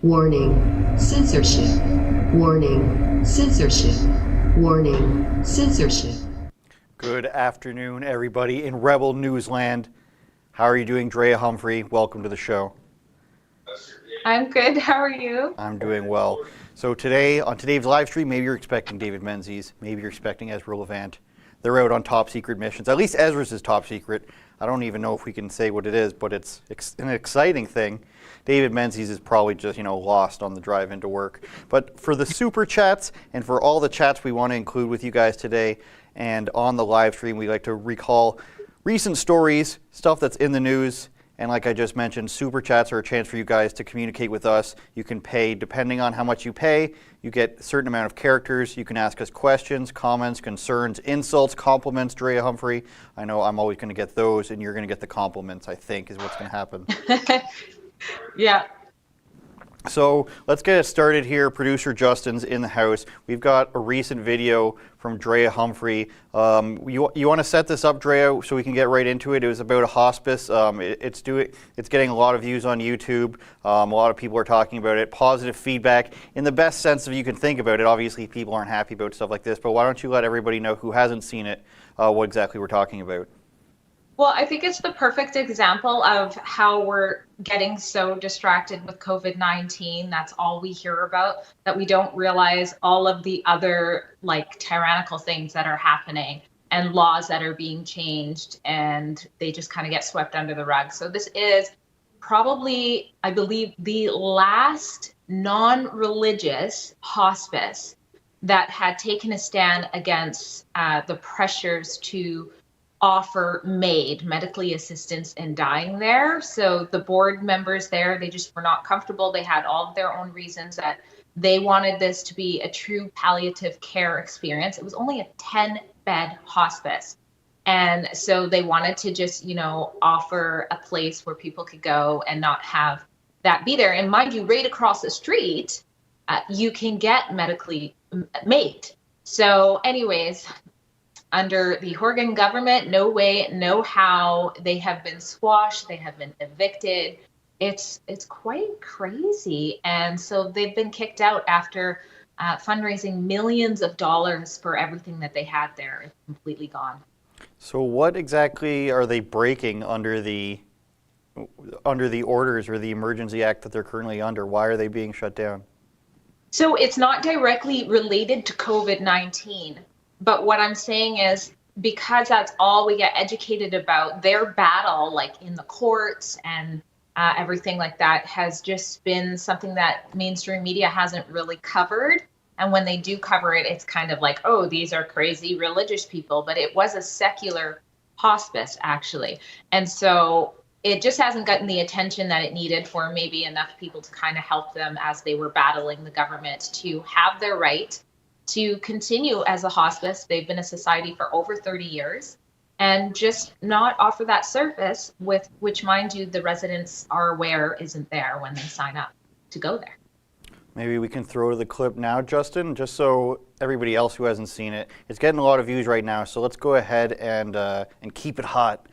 Warning, censorship. Warning, censorship. Warning, censorship. Good afternoon, everybody in Rebel Newsland. How are you doing, Drea, Humphrey? Welcome to the show. I'm good. How are you? I'm doing well. So today, on today's live stream, maybe you're expecting David Menzies, maybe you're expecting Ezra Levant. They're out on top secret missions. At least Ezra's is top secret. I don't even know if we can say what it is, but it's an exciting thing. David Menzies is probably just, lost on the drive into work. But for the super chats and for all the chats we want to include with you guys today and on the live stream, we like to recall recent stories, stuff that's in the news. And like I just mentioned, super chats are a chance for you guys to communicate with us. You can pay, depending on how much you pay, you get a certain amount of characters. You can ask us questions, comments, concerns, insults, compliments, Drea, Humphrey. I know I'm always going to get those, and you're going to get the compliments, I think, is what's going to happen. Yeah. So let's get it started here. Producer Justin's in the house. We've got a recent video from Drea Humphrey. You want to set this up, Drea, so we can get right into it? It was about a hospice. It's getting a lot of views on YouTube. A lot of people are talking about it. Positive feedback in the best sense of you can think about it. Obviously, people aren't happy about stuff like this, but why don't you let everybody know who hasn't seen it what exactly we're talking about? Well, I think it's the perfect example of how we're getting so distracted with COVID-19. That's all we hear about, that we don't realize all of the other tyrannical things that are happening and laws that are being changed, and they just kind of get swept under the rug. So this is probably, I believe, the last non-religious hospice that had taken a stand against the pressures to offer medically assistance in dying there. So the board members there, they just were not comfortable. They had all of their own reasons that they wanted this to be a true palliative care experience. It was only a 10-bed hospice. And so they wanted to just, offer a place where people could go and not have that be there. And mind you, right across the street, you can get medically made. So anyways, under the Horgan government, no way, no how, they have been squashed, they have been evicted. It's quite crazy. And so they've been kicked out after fundraising millions of dollars for everything that they had there. It's completely gone. So what exactly are they breaking under the orders or the emergency act that they're currently under? Why are they being shut down? So it's not directly related to COVID-19. But what I'm saying is, because that's all we get educated about, their battle, in the courts and everything like that, has just been something that mainstream media hasn't really covered. And when they do cover it, it's kind of like, oh, these are crazy religious people. But it was a secular hospice, actually. And so it just hasn't gotten the attention that it needed for maybe enough people to kind of help them as they were battling the government to have their right to continue as a hospice. They've been a society for over 30 years and just not offer that service, with which, mind you, the residents are aware isn't there when they sign up to go there. Maybe we can throw the clip now, Justin, just so everybody else who hasn't seen it. It's getting a lot of views right now, so let's go ahead and keep it hot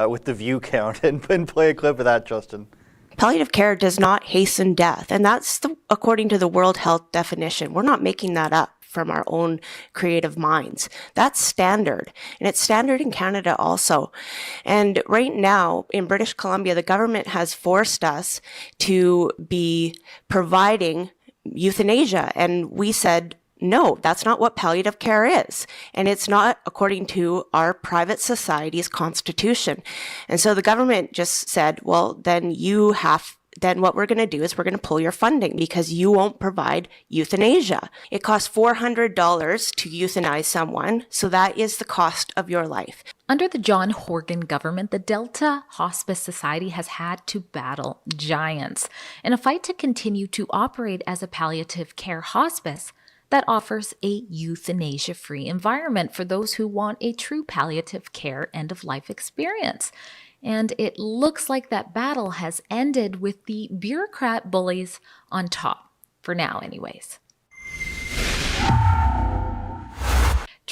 with the view count and play a clip of that, Justin. Palliative care does not hasten death, and that's according to the World Health definition. We're not making that up from our own creative minds. That's standard, and it's standard in Canada also. And right now in British Columbia, the government has forced us to be providing euthanasia, and we said, no, that's not what palliative care is. And it's not according to our private society's constitution. And so the government just said, well, then what we're going to do is we're going to pull your funding because you won't provide euthanasia. It costs $400 to euthanize someone, so that is the cost of your life. Under the John Horgan government, the Delta Hospice Society has had to battle giants in a fight to continue to operate as a palliative care hospice that offers a euthanasia-free environment for those who want a true palliative care end-of-life experience. And it looks like that battle has ended with the bureaucrat bullies on top, for now anyways.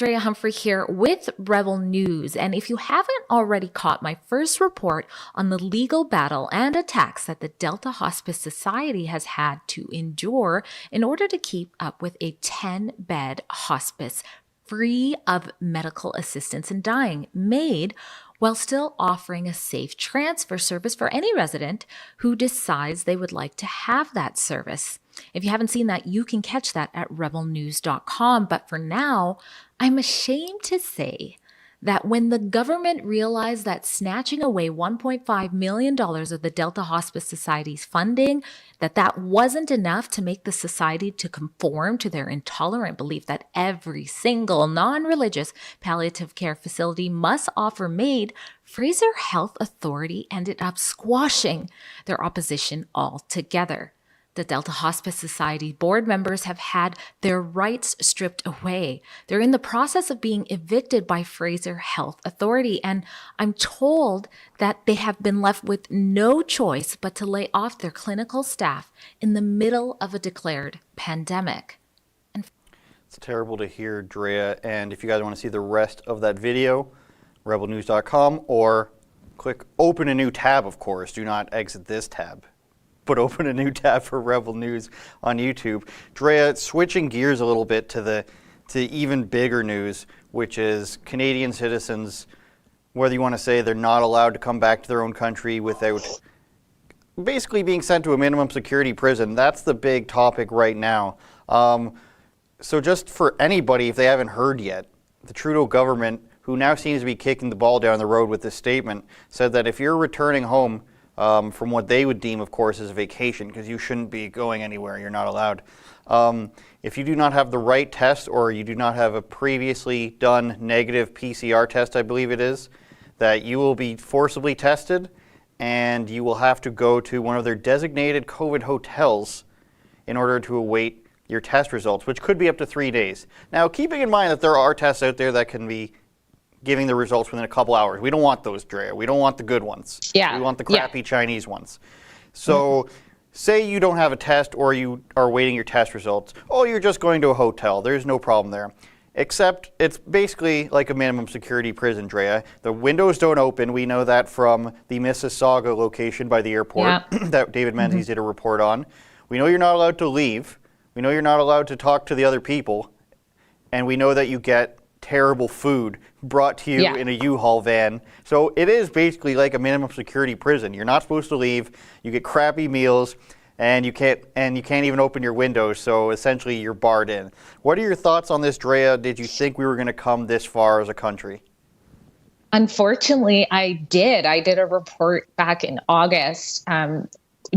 Drea Humphrey here with Rebel News. And if you haven't already caught my first report on the legal battle and attacks that the Delta Hospice Society has had to endure in order to keep up with a 10-bed hospice free of medical assistance in dying, made while still offering a safe transfer service for any resident who decides they would like to have that service. If you haven't seen that, you can catch that at rebelnews.com. But for now, I'm ashamed to say that when the government realized that snatching away $1.5 million of the Delta Hospice Society's funding, that wasn't enough to make the society to conform to their intolerant belief that every single non-religious palliative care facility must offer MAID, Fraser Health Authority ended up squashing their opposition altogether. The Delta Hospice Society board members have had their rights stripped away. They're in the process of being evicted by Fraser Health Authority, and I'm told that they have been left with no choice but to lay off their clinical staff in the middle of a declared pandemic. It's terrible to hear, Drea, and if you guys want to see the rest of that video, rebelnews.com, or click open a new tab, of course. Do not exit this tab, but open a new tab for Rebel News on YouTube. Drea, switching gears a little bit to even bigger news, which is Canadian citizens, whether you want to say they're not allowed to come back to their own country without basically being sent to a minimum security prison. That's the big topic right now. So just for anybody, if they haven't heard yet, the Trudeau government, who now seems to be kicking the ball down the road with this statement, said that if you're returning home from what they would deem, of course, as a vacation, because you shouldn't be going anywhere, you're not allowed. If you do not have the right test, or you do not have a previously done negative PCR test, I believe it is, that you will be forcibly tested, and you will have to go to one of their designated COVID hotels in order to await your test results, which could be up to 3 days. Now, keeping in mind that there are tests out there that can be giving the results within a couple hours. We don't want those, Drea. We don't want the good ones. Yeah. We want the crappy Chinese ones. So say you don't have a test, or you are waiting your test results. Oh, you're just going to a hotel. There's no problem there. Except it's basically like a minimum security prison, Drea. The windows don't open. We know that from the Mississauga location by the airport that David Menzies did a report on. We know you're not allowed to leave. We know you're not allowed to talk to the other people. And we know that you get terrible food brought to you in a U-Haul van. So it is basically like a minimum security prison. You're not supposed to leave. You get crappy meals, and you can't even open your windows. So essentially, you're barred in. What are your thoughts on this, Drea? Did you think we were going to come this far as a country? Unfortunately, I did. I did a report back in August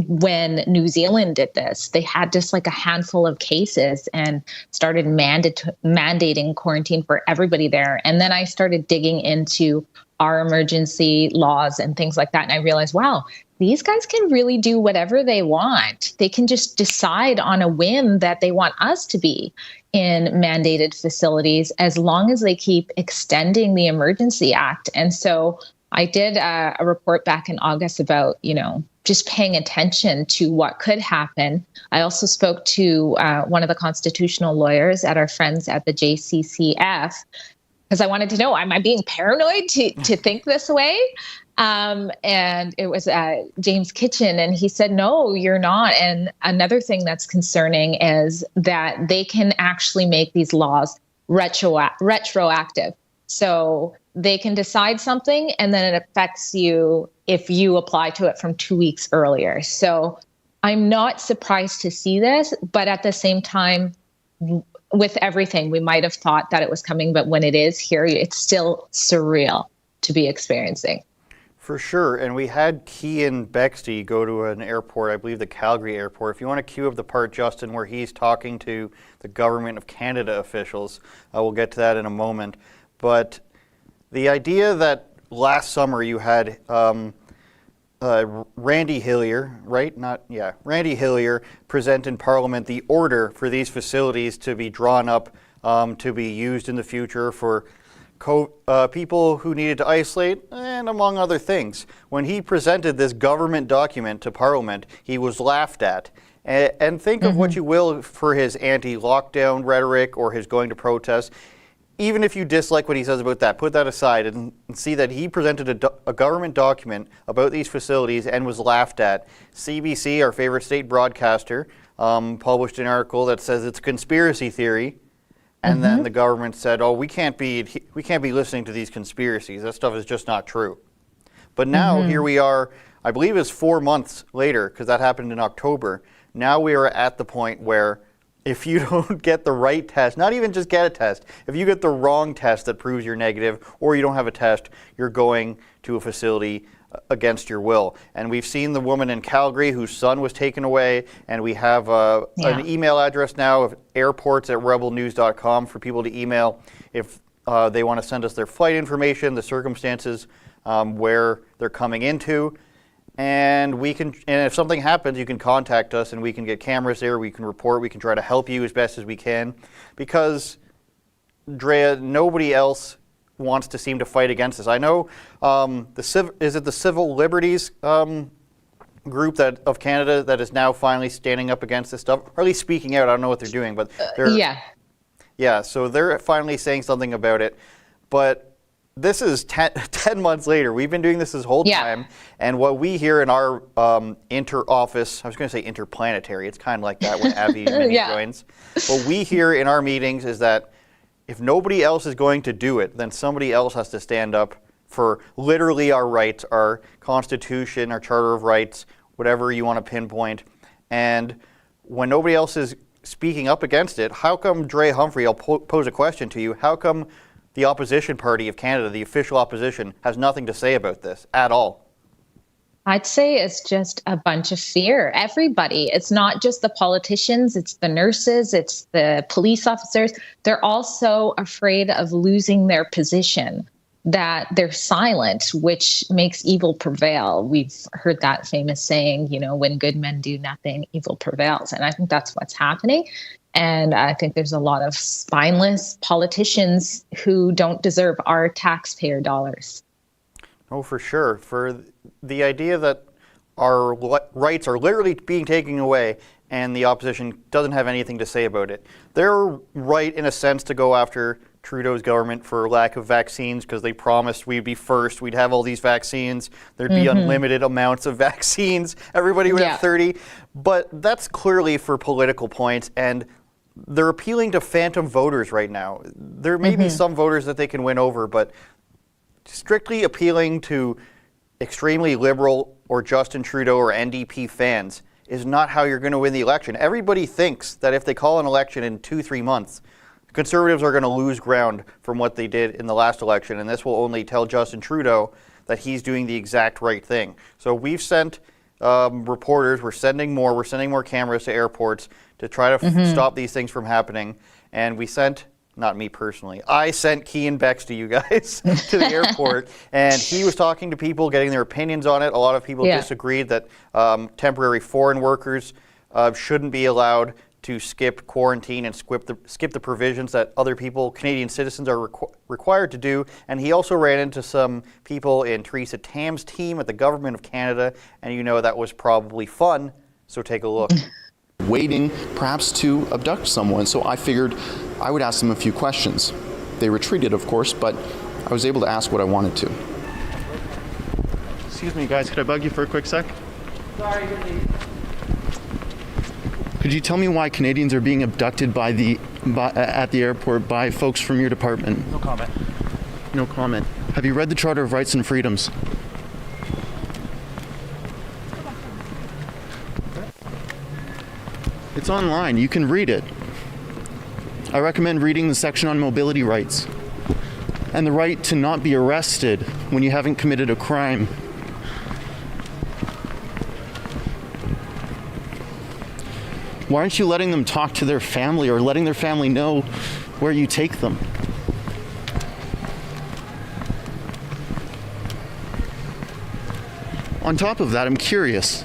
when New Zealand did this. They had just like a handful of cases and started mandating quarantine for everybody there. And then I started digging into our emergency laws and things like that. And I realized, wow, these guys can really do whatever they want. They can just decide on a whim that they want us to be in mandated facilities, as long as they keep extending the Emergency Act. And so I did a report back in August about, just paying attention to what could happen. I also spoke to one of the constitutional lawyers at our friends at the JCCF, because I wanted to know, am I being paranoid to think this way? And it was James Kitchen, and he said, no, you're not. And another thing that's concerning is that they can actually make these laws retroactive. So they can decide something, and then it affects you if you apply to it from 2 weeks earlier. So I'm not surprised to see this, but at the same time, with everything, we might have thought that it was coming, but when it is here, it's still surreal to be experiencing. For sure, and we had Cian Bexty go to an airport, I believe the Calgary airport. If you want to cue up the part, Justin, where he's talking to the Government of Canada officials, we'll get to that in a moment. But the idea that last summer you had Randy Hillier, right? Randy Hillier present in Parliament the order for these facilities to be drawn up to be used in the future for people who needed to isolate, and among other things. When he presented this government document to Parliament, he was laughed at. And think of what you will for his anti-lockdown rhetoric or his going to protest. even if you dislike what he says about that, put that aside and see that he presented a government document about these facilities and was laughed at. CBC, our favorite state broadcaster, published an article that says it's a conspiracy theory, and then the government said, "Oh, we can't be listening to these conspiracies. That stuff is just not true." But now here we are. I believe it's 4 months later, because that happened in October. Now we are at the point where if you don't get the right test, not even just get a test, if you get the wrong test that proves you're negative or you don't have a test, you're going to a facility against your will. And we've seen the woman in Calgary whose son was taken away, and we have an email address now of airports@rebelnews.com for people to email if they want to send us their flight information, the circumstances where they're coming into. And if something happens, you can contact us and we can get cameras there, we can report, we can try to help you as best as we can. Because, Drea, nobody else wants to seem to fight against this. I know is it the Civil Liberties group of Canada that is now finally standing up against this stuff, or at least speaking out. I don't know what they're doing, but so they're finally saying something about it. But this is 10 months later. We've been doing this whole time, and what we hear in our inter-office, I was going to say interplanetary, it's kind of like that when Abby joins. What we hear in our meetings is that if nobody else is going to do it, then somebody else has to stand up for literally our rights, our Constitution, our Charter of Rights, whatever you want to pinpoint. And when nobody else is speaking up against it, how come, Drea Humphrey, I'll pose a question to you, how come the opposition party of Canada, the official opposition, has nothing to say about this at all? I'd say it's just a bunch of fear. Everybody, it's not just the politicians, it's the nurses, it's the police officers. They're also afraid of losing their position, that they're silent, which makes evil prevail. We've heard that famous saying, when good men do nothing, evil prevails. And I think that's what's happening. And I think there's a lot of spineless politicians who don't deserve our taxpayer dollars. Oh, for sure. For the idea that our rights are literally being taken away and the opposition doesn't have anything to say about it. They're right, in a sense, to go after Trudeau's government for lack of vaccines because they promised we'd be first, we'd have all these vaccines, there'd be unlimited amounts of vaccines, everybody would have 30. But that's clearly for political points, and they're appealing to phantom voters right now. There may be some voters that they can win over, but strictly appealing to extremely liberal or Justin Trudeau or NDP fans is not how you're going to win the election. Everybody thinks that if they call an election in 2-3 months, Conservatives are going to lose ground from what they did in the last election, and this will only tell Justin Trudeau that he's doing the exact right thing. So we've sent reporters, we're sending more cameras to airports to try to stop these things from happening. And we sent, not me personally, I sent Kean Bex to you guys to the airport, and he was talking to people, getting their opinions on it. A lot of people disagreed that temporary foreign workers shouldn't be allowed to skip quarantine and skip the provisions that other people, Canadian citizens, are required to do. And he also ran into some people in Theresa Tam's team at the Government of Canada, and that was probably fun, so take a look. Waiting perhaps to abduct someone, so I figured I would ask them a few questions. They retreated, of course, but I was able to ask what I wanted to. Excuse me, guys, could I bug you for a quick sec? Sorry, could you tell me why Canadians are being abducted at the airport by folks from your department? No comment. No comment. Have you read the Charter of Rights and Freedoms? It's online. You can read it. I recommend reading the section on mobility rights and the right to not be arrested when you haven't committed a crime. Why aren't you letting them talk to their family or letting their family know where you take them? On top of that, I'm curious.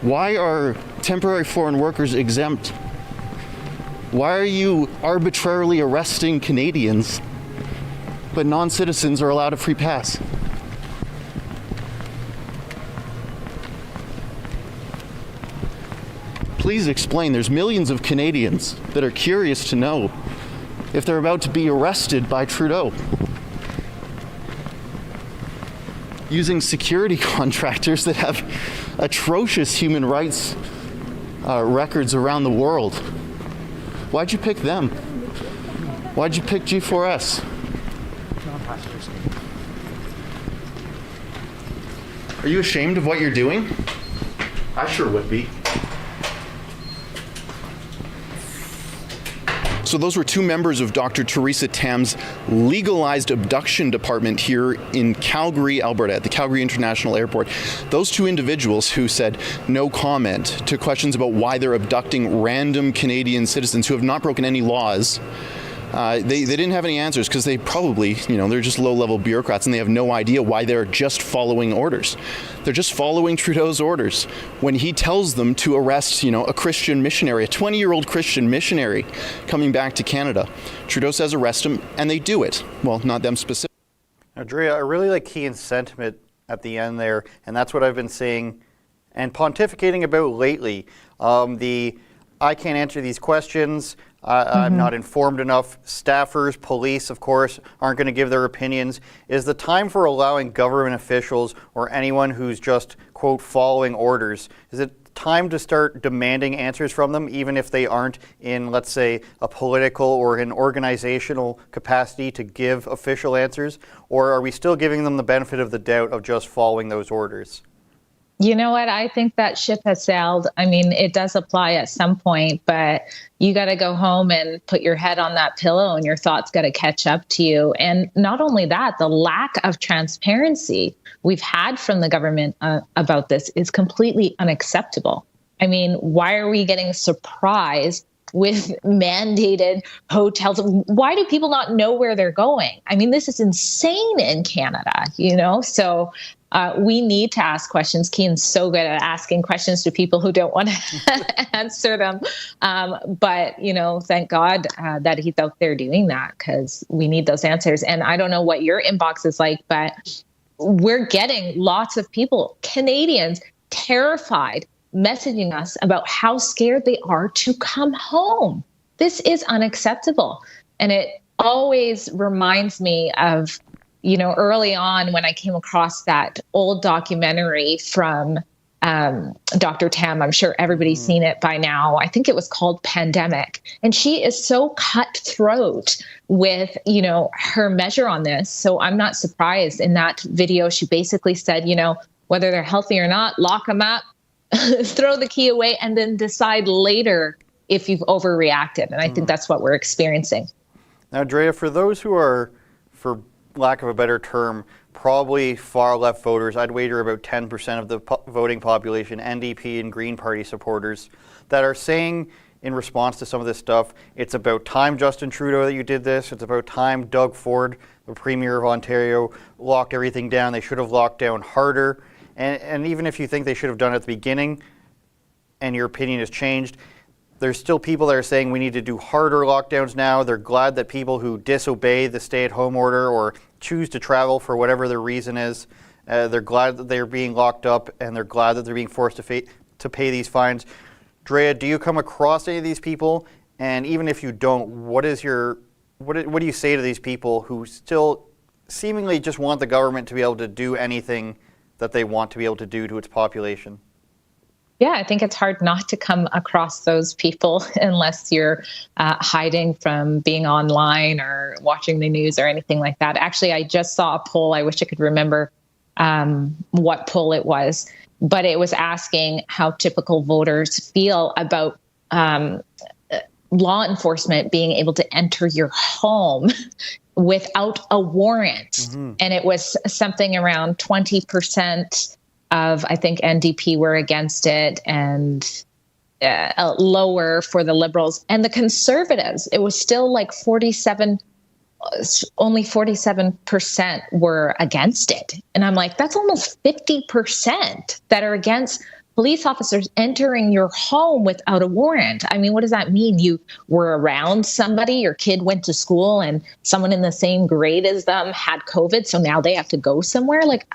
Why are temporary foreign workers exempt? Why are you arbitrarily arresting Canadians, but non-citizens are allowed a free pass? Please explain. There's millions of Canadians that are curious to know if they're about to be arrested by Trudeau? Using security contractors that have atrocious human rights records around the world. Why'd you pick them? Why'd you pick G4S? Are you ashamed of what you're doing? I sure would be. So those were two members of Dr. Theresa Tam's legalized abduction department here in Calgary, Alberta, at the Calgary International Airport. Those two individuals who said no comment to questions about why they're abducting random Canadian citizens who have not broken any laws. They didn't have any answers because they probably, they're just low-level bureaucrats and they have no idea why they're just following orders. They're just following Trudeau's orders. When he tells them to arrest, a Christian missionary, a 20-year-old Christian missionary coming back to Canada, Trudeau says arrest him, and they do it. Well, not them specifically. Now, Drea, I really like Keane's sentiment at the end there, and that's what I've been saying and pontificating about lately. I can't answer these questions. I'm not informed enough. Staffers, police, of course, aren't going to give their opinions. Is the time for allowing government officials or anyone who's just, quote, following orders, is it time to start demanding answers from them, even if they aren't in, let's say, a political or an organizational capacity to give official answers? Or are we still giving them the benefit of the doubt of just following those orders? You know what? I think that ship has sailed. I mean, it does apply at some point, but you got to go home and put your head on that pillow and your thoughts got to catch up to you. And not only that, the lack of transparency we've had from the government about this is completely unacceptable. I mean, why are we getting surprised with mandated hotels? Why do people not know where they're going? I mean, this is insane in Canada, So we need to ask questions. Keane's so good at asking questions to people who don't want to answer them. But, thank God that he's out there doing that, because we need those answers. And I don't know what your inbox is like, but we're getting lots of people, Canadians, terrified, messaging us about how scared they are to come home. This is unacceptable. And it always reminds me of, early on when I came across that old documentary from Dr. Tam. I'm sure everybody's seen it by now. I think it was called Pandemic. And she is so cutthroat with, her measure on this. So I'm not surprised. In that video, she basically said, whether they're healthy or not, lock them up, throw the key away, and then decide later if you've overreacted. And I think that's what we're experiencing. Now, Drea, for those who are, for lack of a better term, probably far left voters, I'd wager about 10% of the voting population, NDP and Green Party supporters, that are saying in response to some of this stuff, it's about time, Justin Trudeau, that you did this. It's about time Doug Ford, the Premier of Ontario, locked everything down. They should have locked down harder. And even if you think they should have done it at the beginning and your opinion has changed, there's still people that are saying we need to do harder lockdowns now. They're glad that people who disobey the stay-at-home order or choose to travel for whatever their reason is, they're glad that they're being locked up, and they're glad that they're being forced to pay these fines. Drea, do you come across any of these people? And even if you don't, what do you say to these people who still seemingly just want the government to be able to do anything that they want to be able to do to its population? Yeah, I think it's hard not to come across those people unless you're hiding from being online or watching the news or anything like that. Actually, I just saw a poll. I wish I could remember what poll it was, but it was asking how typical voters feel about law enforcement being able to enter your home without a warrant. Mm-hmm. And it was something around 20% of, I think, NDP were against it, and lower for the Liberals. And the Conservatives, it was still like only 47% were against it. And I'm like, that's almost 50% that are against police officers entering your home without a warrant. I mean, what does that mean? You were around somebody, your kid went to school, and someone in the same grade as them had COVID, so now they have to go somewhere? Like,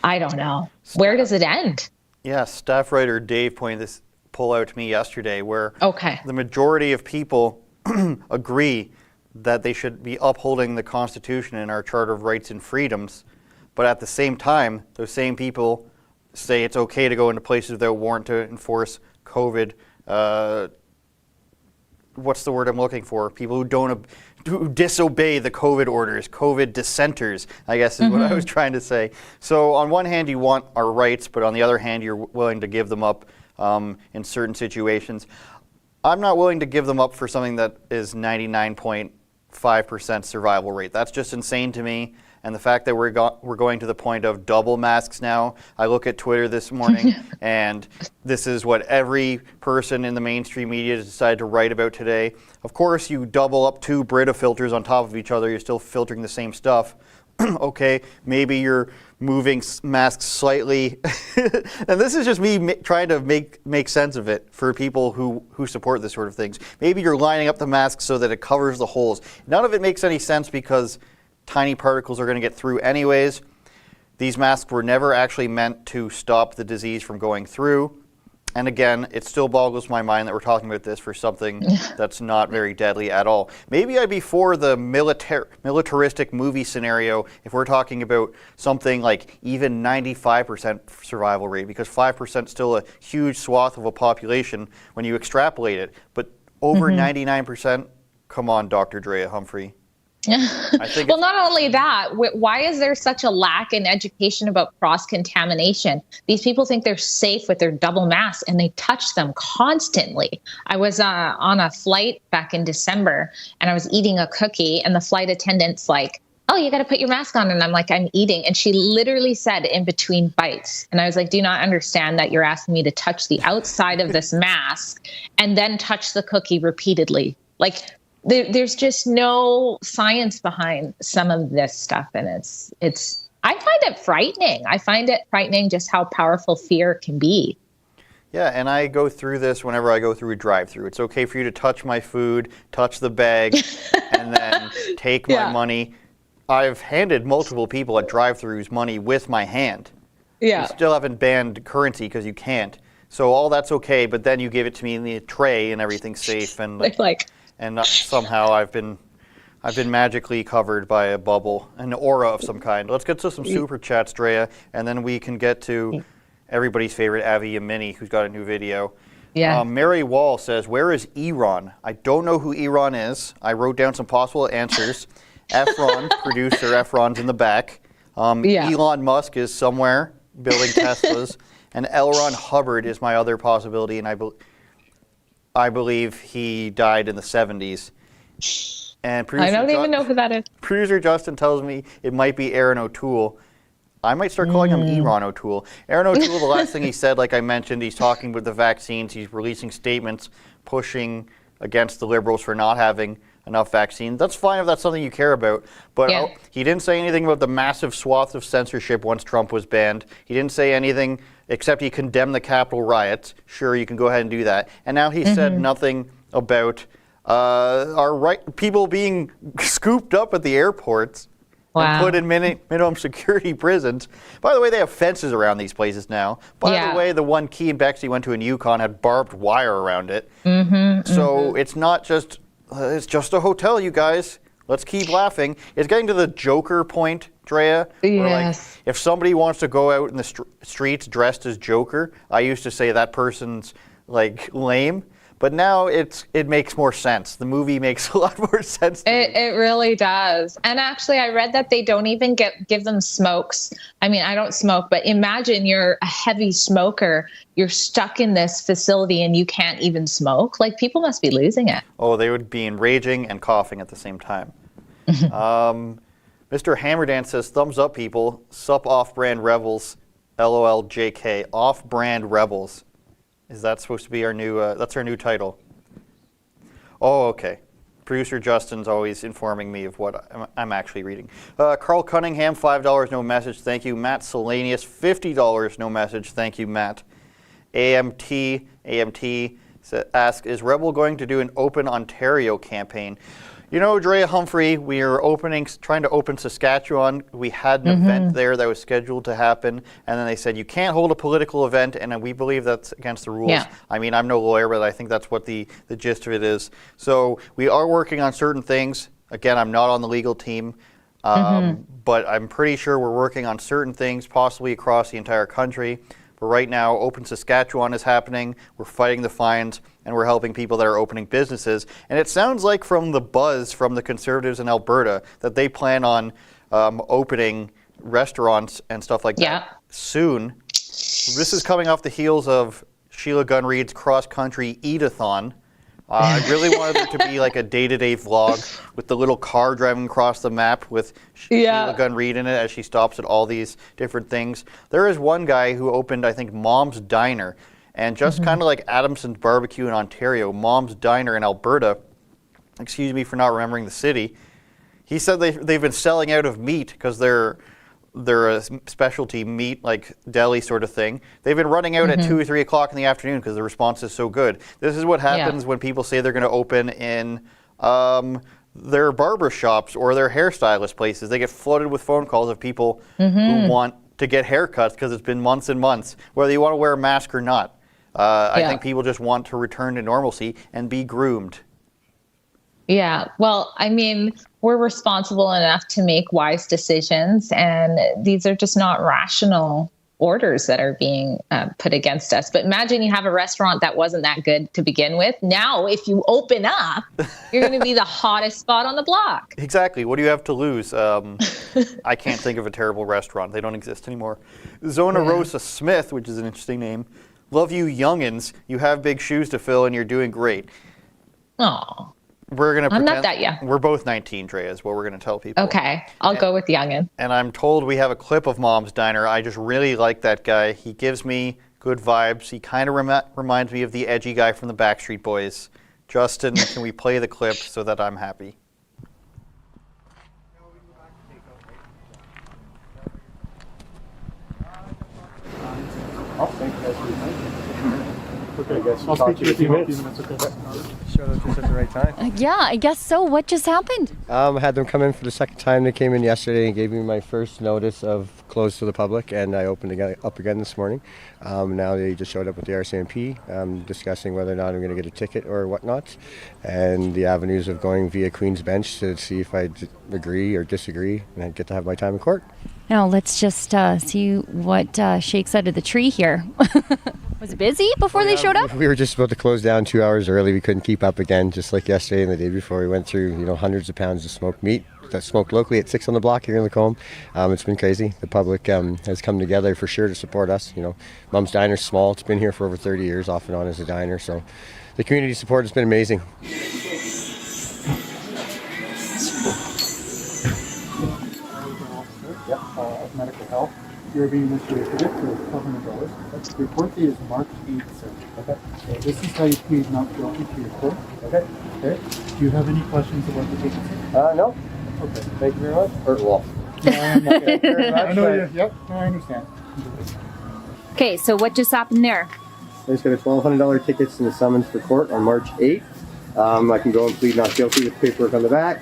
I don't know. Where does it end? Yeah, staff writer Dave pointed this poll out to me yesterday, where the majority of people agree that they should be upholding the Constitution and our Charter of Rights and Freedoms, but at the same time, those same people say it's okay to go into places without warrant to enforce COVID. What's the word I'm looking for? People who disobey the COVID orders, COVID dissenters, I guess is what I was trying to say. So on one hand, you want our rights, but on the other hand, you're willing to give them up in certain situations. I'm not willing to give them up for something that is 99.5% survival rate. That's just insane to me. And the fact that we're going to the point of double masks now. I look at Twitter this morning, and this is what every person in the mainstream media has decided to write about today. Of course, you double up 2 Brita filters on top of each other. You're still filtering the same stuff. Okay, maybe you're moving masks slightly. And this is just me trying to make sense of it for people who support this sort of things. Maybe you're lining up the mask so that it covers the holes. None of it makes any sense because tiny particles are going to get through anyways. These masks were never actually meant to stop the disease from going through. And again, it still boggles my mind that we're talking about this for something that's not very deadly at all. Maybe I'd be for the militaristic movie scenario if we're talking about something like even 95% survival rate, because 5% is still a huge swath of a population when you extrapolate it. But over 99%, come on, Dr. Drea, Humphrey. Well, not only that, why is there such a lack in education about cross-contamination? These people think they're safe with their double masks and they touch them constantly. I was on a flight back in December and I was eating a cookie and the flight attendant's like, "Oh, you got to put your mask on." And I'm like, "I'm eating." And she literally said in between bites. And I was like, "Do you not understand that you're asking me to touch the outside of this mask and then touch the cookie repeatedly?" Like, there's just no science behind some of this stuff. And I find it frightening. I find it frightening just how powerful fear can be. Yeah, and I go through this whenever I go through a drive-through. It's okay for you to touch my food, touch the bag, and then take my money. I've handed multiple people at drive-thrus money with my hand. Yeah. You still haven't banned currency because you can't. So all that's okay, but then you give it to me in the tray and everything's safe. And and somehow I've been magically covered by a bubble, an aura of some kind. Let's get to some super chats, Drea, and then we can get to everybody's favorite Avi Yamini, who's got a new video. Yeah. Mary Wall says, "Where is Iran?" I don't know who Iran is. I wrote down some possible answers. Efron, producer Efron's in the back. Elon Musk is somewhere building Teslas. And L. Ron Hubbard is my other possibility, and I believe he died in the 70s. And I don't even know who that is. Producer Justin tells me it might be Aaron O'Toole. I might start calling him Eron O'Toole. Aaron O'Toole, the last thing he said, like I mentioned, he's talking with the vaccines. He's releasing statements pushing against the Liberals for not having enough vaccine. That's fine if that's something you care about. But he didn't say anything about the massive swath of censorship once Trump was banned. He didn't say anything except he condemned the Capitol riots. Sure, you can go ahead and do that. And now he said nothing about people being scooped up at the airports and put in minimum security prisons. By the way, they have fences around these places now. By the way, the one Key and Bexley went to in Yukon had barbed wire around it. So it's not just... it's just a hotel, you guys. Let's keep laughing. It's getting to the Joker point, Drea. Yes. Like, if somebody wants to go out in the streets dressed as Joker, I used to say that person's like lame. But now it makes more sense. The movie makes a lot more sense. It really does. And actually, I read that they don't even give them smokes. I mean, I don't smoke, but imagine you're a heavy smoker. You're stuck in this facility and you can't even smoke. Like, people must be losing it. Oh, they would be raging and coughing at the same time. Mr. Hammerdance says, thumbs up, people. Sup off-brand rebels. LOL JK. Off-brand rebels. Is that supposed to be our new, that's our new title? Oh, okay. Producer Justin's always informing me of what I'm actually reading. Carl Cunningham, $5, no message, thank you. Matt Selenius, $50, no message, thank you, Matt. AMT asks, is Rebel going to do an Open Ontario campaign? You know, Drea, Humphrey, we are trying to open Saskatchewan. We had an event there that was scheduled to happen, and then they said you can't hold a political event, and we believe that's against the rules. Yeah. I mean, I'm no lawyer, but I think that's what the gist of it is. So we are working on certain things. Again, I'm not on the legal team, but I'm pretty sure we're working on certain things, possibly across the entire country. But right now, Open Saskatchewan is happening. We're fighting the fines, and we're helping people that are opening businesses. And it sounds like from the buzz from the Conservatives in Alberta that they plan on opening restaurants and stuff like that soon. This is coming off the heels of Sheila Gunn Reid's cross-country eat-a-thon. I really wanted there to be like a day-to-day vlog with the little car driving across the map with Sheila Gunn Reid in it as she stops at all these different things. There is one guy who opened, I think, Mom's Diner. And just kind of like Adamson's Barbecue in Ontario, Mom's Diner in Alberta, excuse me for not remembering the city, he said they've been selling out of meat because they're a specialty meat, like deli sort of thing. They've been running out at 2 or 3 o'clock in the afternoon because the response is so good. This is what happens when people say they're going to open in their barber shops or their hairstylist places. They get flooded with phone calls of people who want to get haircuts because it's been months and months, whether you want to wear a mask or not. I think people just want to return to normalcy and be groomed. Yeah, well, I mean, we're responsible enough to make wise decisions, and these are just not rational orders that are being put against us. But imagine you have a restaurant that wasn't that good to begin with. Now, if you open up, you're going to be the hottest spot on the block. Exactly. What do you have to lose? I can't think of a terrible restaurant. They don't exist anymore. Zona Rosa Smith, which is an interesting name. Love you, Youngins. You have big shoes to fill, and you're doing great. Oh. I'm not that young. We're both 19, Drea, is what we're going to tell people. Okay, I'll go with Youngin. And I'm told we have a clip of Mom's Diner. I just really like that guy. He gives me good vibes. He kind of reminds me of the edgy guy from the Backstreet Boys. Justin, can we play the clip so that I'm happy? Okay, I guess I'll speak to you in a few minutes. Okay. Shoutouts just at the right time. Yeah, I guess so. What just happened? I had them come in for the second time. They came in yesterday and gave me my first notice of closed to the public, and I opened it up again this morning. Now they just showed up with the RCMP, discussing whether or not I'm going to get a ticket or whatnot, and the avenues of going via Queen's Bench to see if I agree or disagree, and I get to have my time in court. Now let's just see what shakes out of the tree here. Was it busy before they showed up? We were just about to close down 2 hours early. We couldn't keep up again, just like yesterday and the day before. We went through, hundreds of pounds of smoked meat that's smoked locally at 6 on the block here in Lacombe. It's been crazy. The public has come together for sure to support us. Mom's Diner's small. It's been here for over 30 years, off and on as a diner. So the community support has been amazing. Medical health. You're being issued a ticket for $1,200. The report date is March 8th, sir. Okay. So this is how you plead not guilty to your court. Okay. Okay. Do you have any questions about the ticket, No. Okay. Thank you very much. I know you. Yep. No, I understand. Okay, so what just happened there? I just got a $1,200 tickets and a summons for court on March 8th. I can go and plead not guilty with paperwork on the back.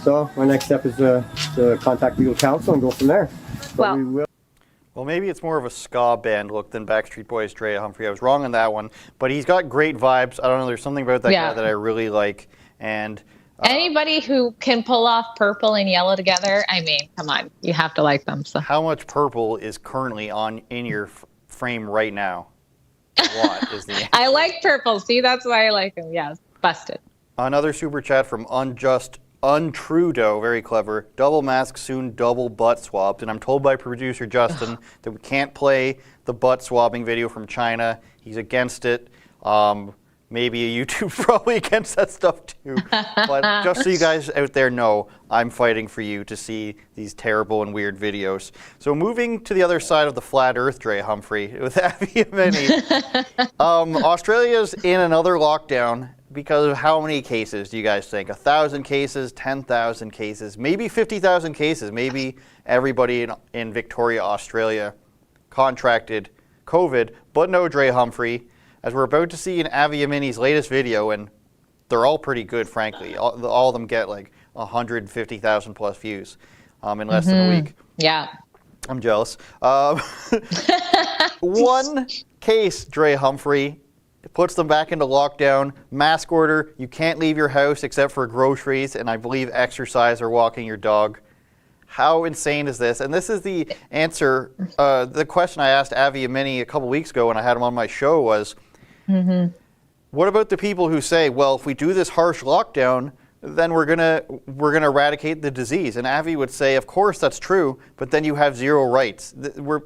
So my next step is to contact legal counsel and go from there. Well, maybe it's more of a ska band look than Backstreet Boys' Drea Humphrey. I was wrong on that one, but he's got great vibes. I don't know, there's something about that guy that I really like. And anybody who can pull off purple and yellow together, I mean, come on, you have to like them. So how much purple is currently in your frame right now? What is the answer? I like purple. See, that's why I like them. Yes, busted. Another super chat from Untrudo, very clever. Double mask soon, double butt swabbed. And I'm told by producer Justin that we can't play the butt swabbing video from China. He's against it. Maybe YouTube's probably against that stuff too. But just so you guys out there know, I'm fighting for you to see these terrible and weird videos. So moving to the other side of the flat earth, Drea Humphrey, with Abby and Minnie. Australia's in another lockdown. Because of how many cases do you guys think? 1,000 cases, 10,000 cases, maybe 50,000 cases. Maybe everybody in Victoria, Australia contracted COVID, but no Drea Humphrey. As we're about to see in Avi Yamini's latest video, and they're all pretty good, frankly. All of them get like 150,000 plus views in less than a week. Yeah. I'm jealous. One case, Drea Humphrey. puts them back into lockdown, mask order, you can't leave your house except for groceries, and I believe exercise or walking your dog. How insane is this? And this is the answer. The question I asked Avi Amini a couple weeks ago when I had him on my show was, what about the people who say, well, if we do this harsh lockdown, then we're gonna eradicate the disease? And Avi would say, of course that's true, but then you have zero rights.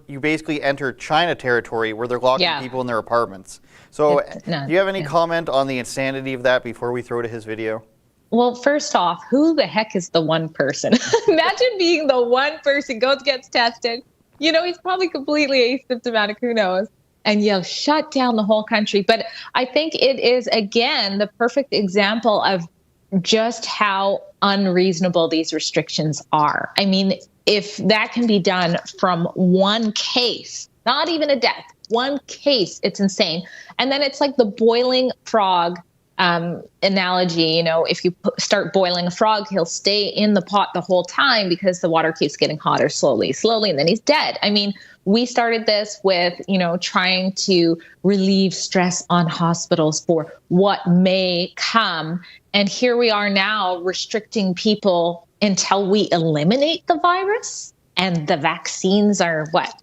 You basically enter China territory where they're locking people in their apartments. So do you have any comment on the insanity of that before we throw to his video? Well, first off, who the heck is the one person? Imagine being the one person, gets tested. You know, he's probably completely asymptomatic, who knows? And you'll shut down the whole country. But I think it is, again, the perfect example of just how unreasonable these restrictions are. I mean, if that can be done from one case, not even a death, one case, it's insane. And then it's like the boiling frog analogy. You know, if you start boiling a frog, he'll stay in the pot the whole time because the water keeps getting hotter slowly, and then he's dead. I mean, we started this with, trying to relieve stress on hospitals for what may come. And here we are now restricting people until we eliminate the virus. And the vaccines are what?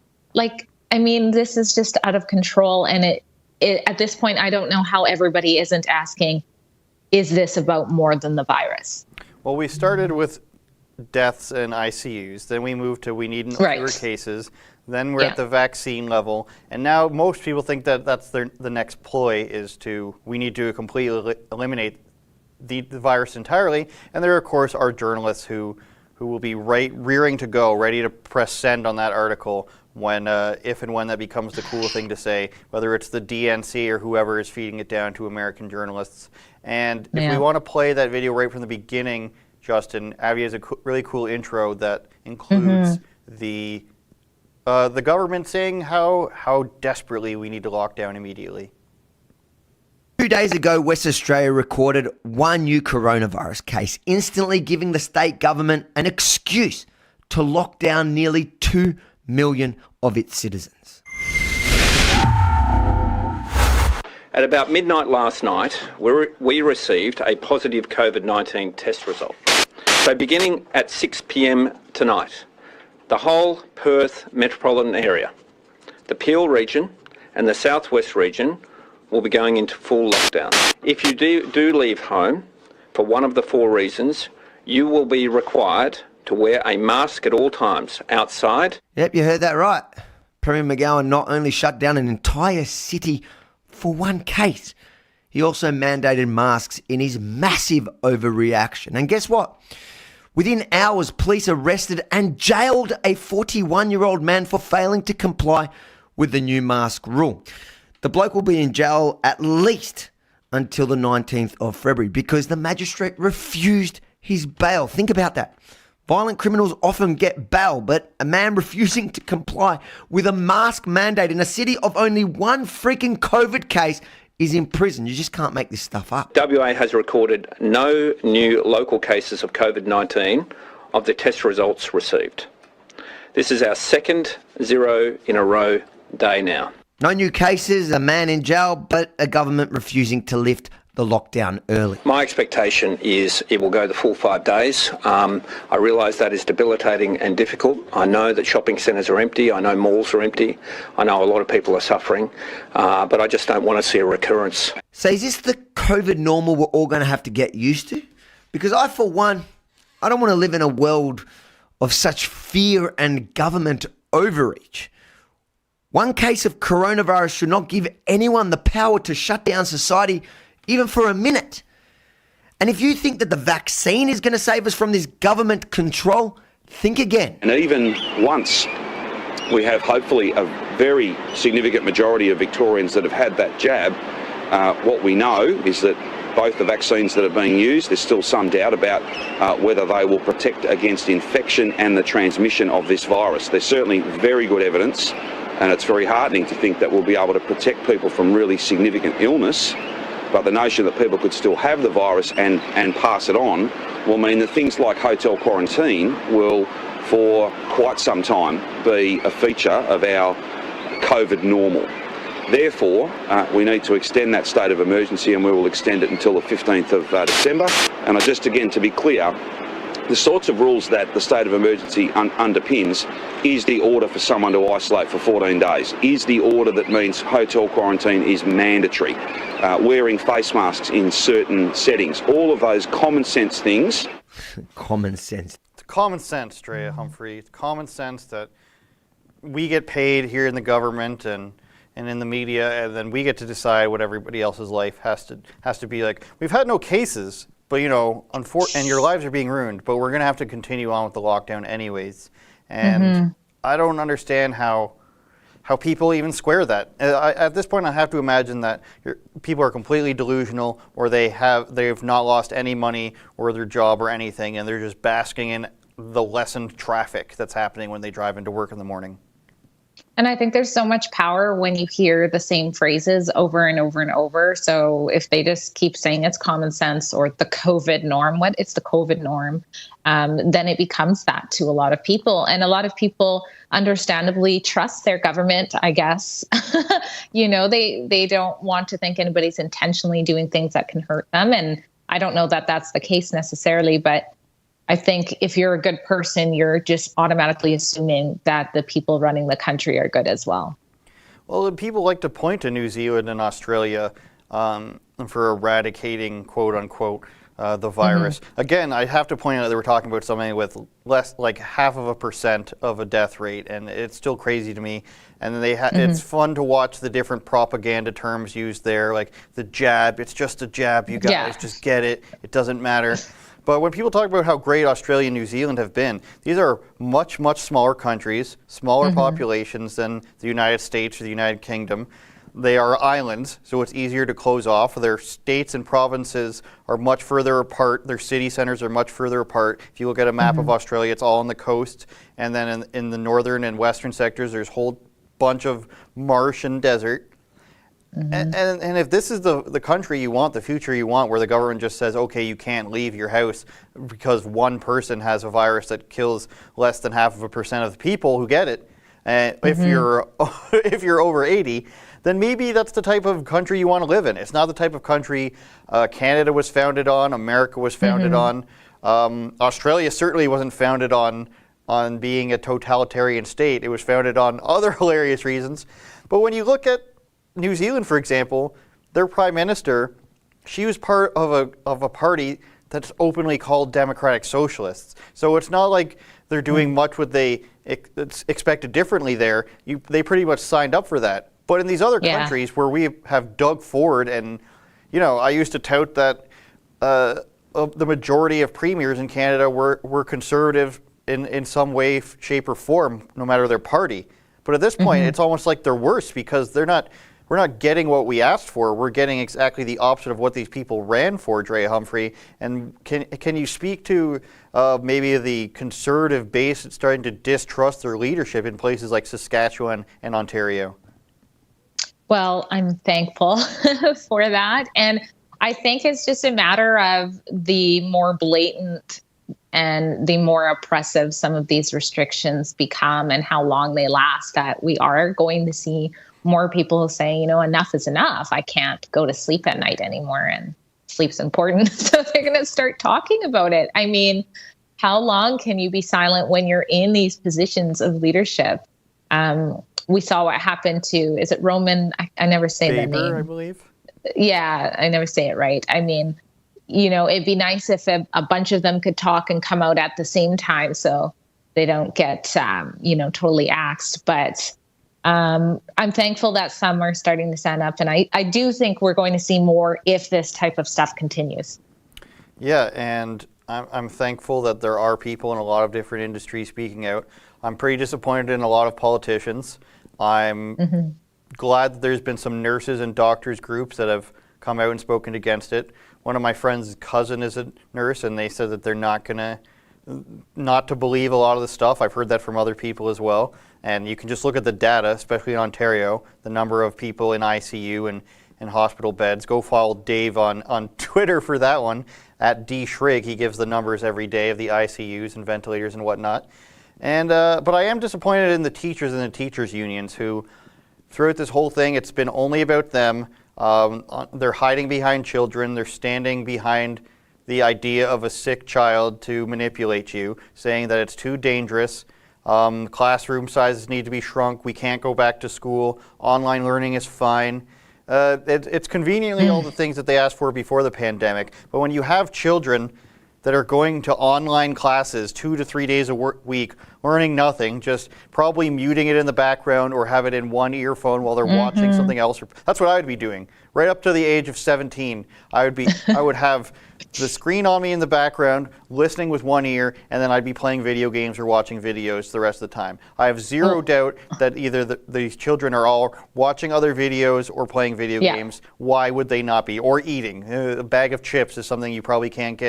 This is just out of control. And it at this point, I don't know how everybody isn't asking, is this about more than the virus? Well, we started with deaths and ICUs. Then we moved to we need fewer cases. Then we're at the vaccine level. And now most people think that that's the next ploy is we need to completely eliminate the virus entirely. And there, of course, are journalists who will be rearing to go, ready to press send on that article when, if and when that becomes the cool thing to say, whether it's the DNC or whoever is feeding it down to American journalists. And if we want to play that video right from the beginning, Justin, Abby has a really cool intro that includes the government saying how desperately we need to lock down immediately. 2 days ago, West Australia recorded one new coronavirus case, instantly giving the state government an excuse to lock down nearly 2 million of its citizens. At about midnight last night, we received a positive COVID-19 test result. So beginning at 6 p.m. tonight, the whole Perth metropolitan area, the Peel region and the southwest region will be going into full lockdown. If you do leave home for one of the 4 reasons, you will be required to wear a mask at all times outside. Yep, you heard that right. Premier McGowan not only shut down an entire city for one case, he also mandated masks in his massive overreaction. And guess what? Within hours, police arrested and jailed a 41-year-old man for failing to comply with the new mask rule. The bloke will be in jail at least until the 19th of February because the magistrate refused his bail. Think about that. Violent criminals often get bail, but a man refusing to comply with a mask mandate in a city of only one freaking COVID case is in prison. You just can't make this stuff up. WA has recorded no new local cases of COVID-19 of the test results received. This is our second 0 in a row day now. No new cases, a man in jail, but a government refusing to lift the lockdown early. My expectation is it will go the full 5 days. I realise that is debilitating and difficult. I know that shopping centres are empty. I know malls are empty. I know a lot of people are suffering, but I just don't want to see a recurrence. So is this the COVID normal we're all going to have to get used to? Because I, for one, I don't want to live in a world of such fear and government overreach. One case of coronavirus should not give anyone the power to shut down society even for a minute. And if you think that the vaccine is going to save us from this government control, think again. And even once we have hopefully a very significant majority of Victorians that have had that jab, what we know is that both the vaccines that are being used, there's still some doubt about whether they will protect against infection and the transmission of this virus. There's certainly very good evidence, and it's very heartening to think that we'll be able to protect people from really significant illness. But the notion that people could still have the virus and pass it on will mean that things like hotel quarantine will, for quite some time, be a feature of our COVID normal. Therefore, we need to extend that state of emergency, and we will extend it until the 15th of December. And just again, to be clear, the sorts of rules that the state of emergency underpins is the order for someone to isolate for 14 days, is the order that means hotel quarantine is mandatory, wearing face masks in certain settings, all of those common sense things. Common sense. It's common sense, Drea, Humphrey. It's common sense that we get paid here in the government and in the media, and then we get to decide what everybody else's life has to be like. We've had no cases, but and your lives are being ruined, but we're going to have to continue on with the lockdown anyways. And I don't understand how people even square that. At this point, I have to imagine that people are completely delusional, or they've not lost any money or their job or anything, and they're just basking in the lessened traffic that's happening when they drive into work in the morning. And I think there's so much power when you hear the same phrases over and over and over. So if they just keep saying it's common sense or the COVID norm, it's the COVID norm, then it becomes that to a lot of people. And a lot of people understandably trust their government, I guess. They don't want to think anybody's intentionally doing things that can hurt them. And I don't know that that's the case necessarily, but I think if you're a good person, you're just automatically assuming that the people running the country are good as well. Well, people like to point to New Zealand and Australia for eradicating, quote unquote, the virus. Again, I have to point out that we're talking about something with less, like 0.5% of a death rate, and it's still crazy to me. And it's fun to watch the different propaganda terms used there, like the jab. It's just a jab, you guys just get it. It doesn't matter. But when people talk about how great Australia and New Zealand have been, these are much, much smaller countries, smaller populations than the United States or the United Kingdom. They are islands, so it's easier to close off. Their states and provinces are much further apart. Their city centers are much further apart. If you look at a map of Australia, it's all on the coast. And then in the northern and western sectors, there's a whole bunch of marsh and desert. And if this is the country you want, the future you want, where the government just says, okay, you can't leave your house because one person has a virus that kills less than 0.5% of the people who get it, if you're over 80, then maybe that's the type of country you want to live in. It's not the type of country Canada was founded on, America was founded on. Australia certainly wasn't founded on being a totalitarian state. It was founded on other hilarious reasons. But when you look at New Zealand, for example, their prime minister, she was part of a party that's openly called Democratic Socialists. So it's not like they're doing much what they expected differently there. They pretty much signed up for that. But in these other countries where we have dug forward, and I used to tout that the majority of premiers in Canada were conservative in some way, shape, or form, no matter their party. But at this point, it's almost like they're worse because we're not getting what we asked for. We're getting exactly the opposite of what these people ran for, Drea, Humphrey. And can you speak to maybe the conservative base that's starting to distrust their leadership in places like Saskatchewan and Ontario? Well, I'm thankful for that. And I think it's just a matter of the more blatant and the more oppressive some of these restrictions become and how long they last, that we are going to see more people saying, enough is enough. I can't go to sleep at night anymore, and sleep's important. So they're going to start talking about it. I mean, how long can you be silent when you're in these positions of leadership? We saw what happened to, is it Roman? I never say the name. I believe. Yeah, I never say it right. I mean, it'd be nice if a bunch of them could talk and come out at the same time so they don't get, totally axed. But I'm thankful that some are starting to stand up. And I do think we're going to see more if this type of stuff continues. Yeah, and I'm thankful that there are people in a lot of different industries speaking out. I'm pretty disappointed in a lot of politicians. I'm glad that there's been some nurses and doctors groups that have come out and spoken against it. One of my friend's cousin is a nurse, and they said that they're not to believe a lot of the stuff. I've heard that from other people as well. And you can just look at the data, especially in Ontario, the number of people in ICU and hospital beds. Go follow Dave on Twitter for that one, at @DShrigg. He gives the numbers every day of the ICUs and ventilators and whatnot. And but I am disappointed in the teachers and the teachers unions who throughout this whole thing, it's been only about them. They're hiding behind children. They're standing behind the idea of a sick child to manipulate you, saying that it's too dangerous. Classroom sizes need to be shrunk. We can't go back to school. Online learning is fine. It's conveniently all the things that they asked for before the pandemic. But when you have children that are going to online classes 2 to 3 days a week, learning nothing, just probably muting it in the background or have it in one earphone while they're watching something else. That's what I would be doing. Right up to the age of 17, I would have the screen on me in the background, listening with one ear, and then I'd be playing video games or watching videos the rest of the time. I have zero doubt that either these children are all watching other videos or playing video games. Why would they not be? Or eating. A bag of chips is something you probably can't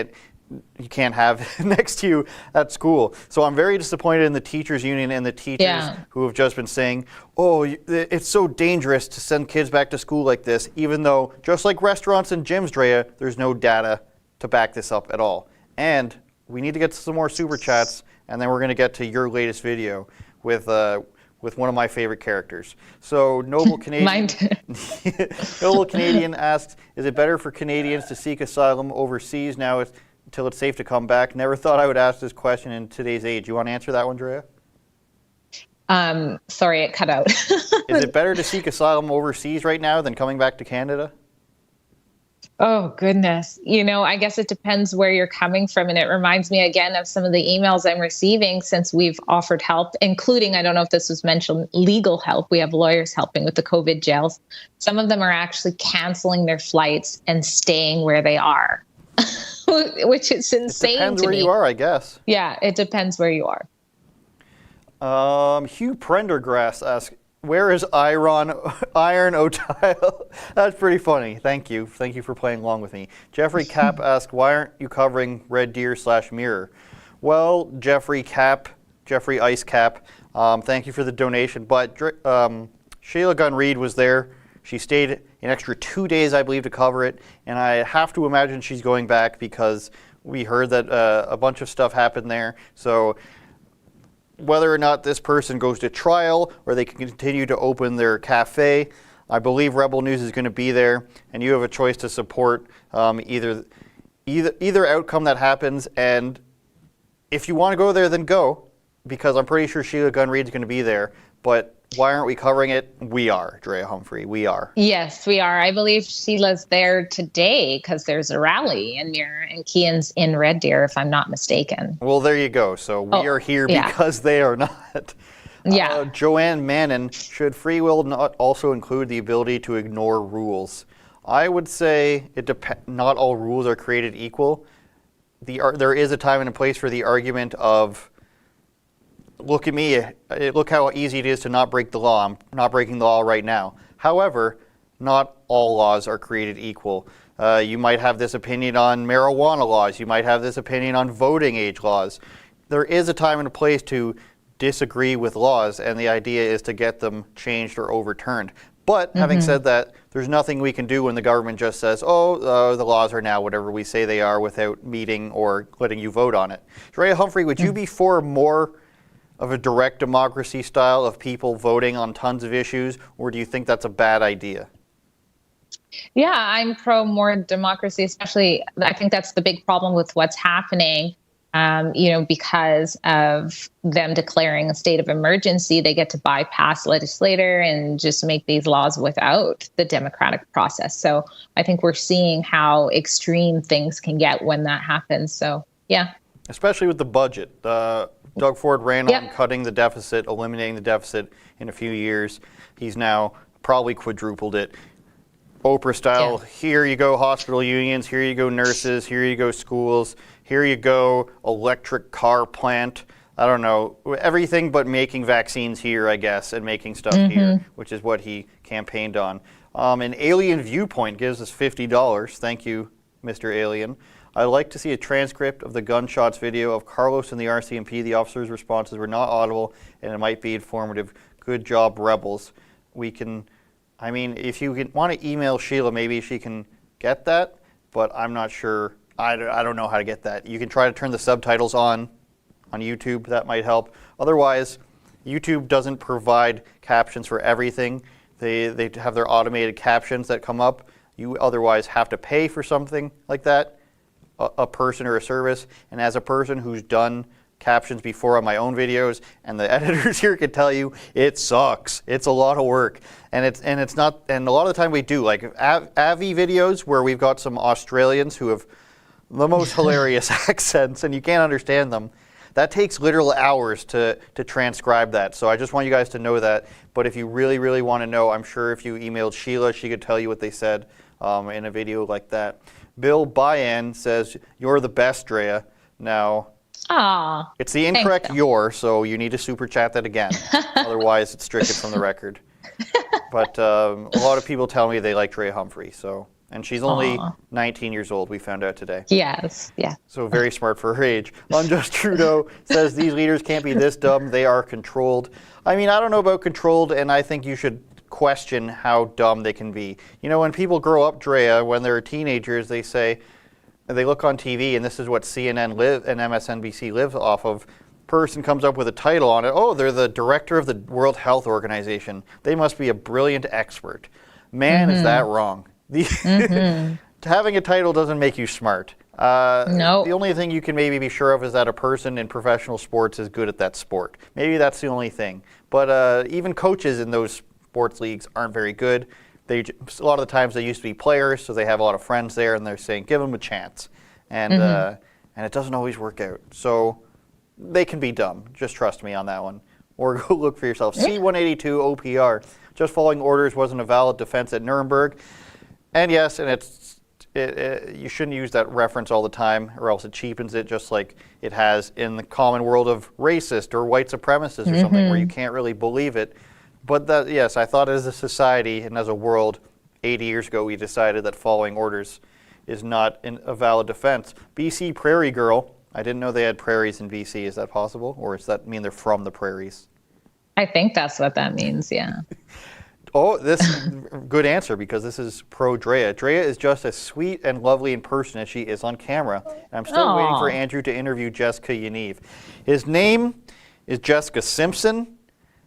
have next to you at school. So I'm very disappointed in the teachers union and the teachers who have just been saying, oh, it's so dangerous to send kids back to school like this, even though, just like restaurants and gyms, Drea, there's no data to back this up at all. And we need to get to some more super chats, and then we're going to get to your latest video with one of my favorite characters. So Noble Canadian Noble Canadian asks, is it better for Canadians to seek asylum overseas now until it's safe to come back? Never thought I would ask this question in today's age. You want to answer that one, Drea? Sorry, it cut out. Is it better to seek asylum overseas right now than coming back to Canada? Oh, goodness. I guess it depends where you're coming from. And it reminds me again of some of the emails I'm receiving since we've offered help, including, I don't know if this was mentioned, legal help. We have lawyers helping with the COVID jails. Some of them are actually canceling their flights and staying where they are, which is insane. It depends where you are, I guess. Yeah, it depends where you are. Hugh Prendergrass asks, where is Iron Otile? That's pretty funny. Thank you. Thank you for playing along with me. Jeffrey Cap asked, why aren't you covering Red Deer /Mirror? Well, Jeffrey Ice Cap, thank you for the donation. But Sheila Gunn Reid was there. She stayed an extra 2 days, I believe, to cover it. And I have to imagine she's going back because we heard that a bunch of stuff happened there. So whether or not this person goes to trial or they can continue to open their cafe, I believe Rebel News is going to be there, and you have a choice to support either outcome that happens. And if you want to go there, then go, because I'm pretty sure Sheila Gunn Reid is going to be there. But why aren't we covering it? We are, Drea Humphrey. We are. Yes, we are. I believe Sheila's there today because there's a rally in Mirror, and Kian's in Red Deer, if I'm not mistaken. Well, there you go. So we are here because they are not. Yeah. Joanne Mannon, should free will not also include the ability to ignore rules? I would say not all rules are created equal. There is a time and a place for the argument of, look at me, look how easy it is to not break the law. I'm not breaking the law right now. However, not all laws are created equal. You might have this opinion on marijuana laws. You might have this opinion on voting age laws. There is a time and a place to disagree with laws, and the idea is to get them changed or overturned. But having said that, there's nothing we can do when the government just says, the laws are now whatever we say they are without meeting or letting you vote on it. Drea Humphrey, would you be for more of a direct democracy style of people voting on tons of issues, or do you think that's a bad idea? Yeah, I'm pro more democracy, especially I think that's the big problem with what's happening. Because of them declaring a state of emergency, they get to bypass legislator and just make these laws without the democratic process. So I think we're seeing how extreme things can get when that happens. So, yeah. Especially with the budget. Doug Ford ran on cutting the deficit, eliminating the deficit in a few years. He's now probably quadrupled it. Oprah style, here you go hospital unions, here you go nurses, here you go schools, here you go electric car plant. I don't know, everything but making vaccines here, I guess, and making stuff here, which is what he campaigned on. An Alien Viewpoint gives us $50. Thank you, Mr. Alien. I'd like to see a transcript of the gunshots video of Carlos and the RCMP. The officers' responses were not audible, and it might be informative. Good job, Rebels. If you want to email Sheila, maybe she can get that, but I'm not sure. I don't know how to get that. You can try to turn the subtitles on YouTube. That might help. Otherwise, YouTube doesn't provide captions for everything. They have their automated captions that come up. You otherwise have to pay for something like that, a person or a service. And as a person who's done captions before on my own videos, and the editors here can tell you, it sucks. It's a lot of work, and it's not. And a lot of the time we do like Avi videos where we've got some Australians who have the most hilarious accents, and you can't understand them. That takes literal hours to transcribe that. So I just want you guys to know that. But if you really, really want to know, I'm sure if you emailed Sheila, she could tell you what they said in a video like that. Bill Bayan says, "You're the best, Drea." Now, it's the incorrect "you're," so you need to super chat that again. Otherwise, it's stricken from the record. But a lot of people tell me they like Drea Humphrey, so. And she's only 19 years old, we found out today. Yes, yeah. So very smart for her age. Unjust Trudeau says these leaders can't be this dumb, they are controlled. I mean, I don't know about controlled, and I think you should question how dumb they can be. You know, when people grow up, Drea, when they're teenagers, they say, they look on TV, and this is what CNN and MSNBC live off of. Person comes up with a title on it. Oh, they're the director of the World Health Organization. They must be a brilliant expert. Man, is that wrong. Having a title doesn't make you smart. No. The only thing you can maybe be sure of is that a person in professional sports is good at that sport. Maybe that's the only thing. But even coaches in those sports leagues aren't very good. A lot of the times they used to be players, so they have a lot of friends there, and they're saying, give them a chance. And it doesn't always work out. So they can be dumb. Just trust me on that one. Or go look for yourself. C-182 OPR. Just following orders wasn't a valid defense at Nuremberg. And yes, and you shouldn't use that reference all the time, or else it cheapens it, just like it has in the common world of racist or white supremacist or something, where you can't really believe it. But that, yes, I thought as a society and as a world, 80 years ago, we decided that following orders is not a valid defense. BC Prairie Girl, I didn't know they had prairies in BC. Is that possible, or does that mean they're from the prairies? I think that's what that means, yeah. Oh, this is a good answer, because this is pro Drea. Drea is just as sweet and lovely in person as she is on camera. And I'm still waiting for Andrew to interview Jessica Yaniv. His name is Jessica Simpson.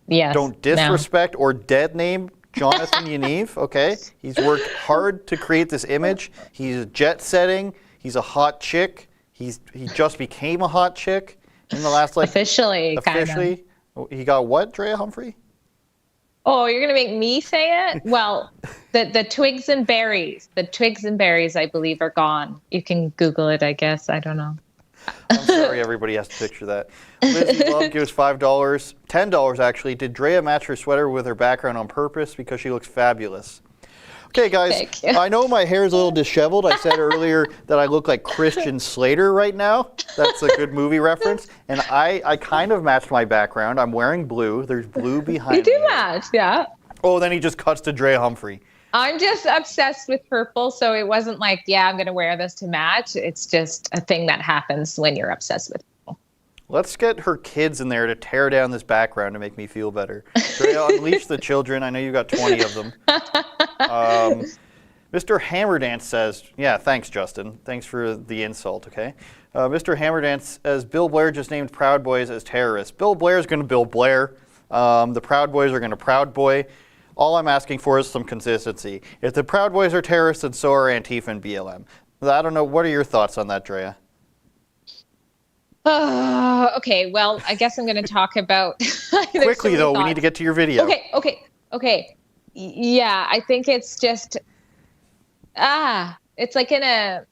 Yes. Don't disrespect or dead name Jonathan Yaniv, okay? He's worked hard to create this image. He's jet setting. He's a hot chick. He just became a hot chick in the last, officially. He got what, Drea Humphrey? Oh, you're going to make me say it? Well, the twigs and berries. The twigs and berries, I believe, are gone. You can Google it, I guess. I don't know. I'm sorry, everybody has to picture that. Lizzie Love gives $5, $10 actually. Did Drea match her sweater with her background on purpose because she looks fabulous? Okay, guys, I know my hair is a little disheveled. I said earlier that I look like Christian Slater right now. That's a good movie reference. And I kind of matched my background. I'm wearing blue. There's blue behind me. You do match, yeah. Oh, then he just cuts to Drea Humphrey. I'm just obsessed with purple, so it wasn't like, yeah, I'm going to wear this to match. It's just a thing that happens when you're obsessed with purple. Let's get her kids in there to tear down this background to make me feel better. Drea, unleash the children. I know you got 20 of them. Mr. Hammerdance says, yeah, thanks, Justin. Thanks for the insult, okay? Mr. Hammerdance says, Bill Blair just named Proud Boys as terrorists. Bill Blair's going to Bill Blair. The Proud Boys are going to Proud Boy. All I'm asking for is some consistency. If the Proud Boys are terrorists, then so are Antifa and BLM. I don't know. What are your thoughts on that, Drea? Okay, well, I guess I'm going to talk about... Quickly, though, we need to get to your video. Okay. Yeah, I think it's just... it's like in a...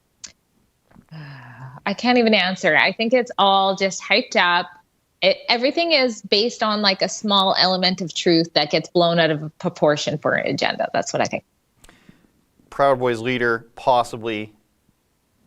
I can't even answer. I think it's all just hyped up. Everything is based on like a small element of truth that gets blown out of proportion for an agenda. That's what I think. Proud Boys leader, possibly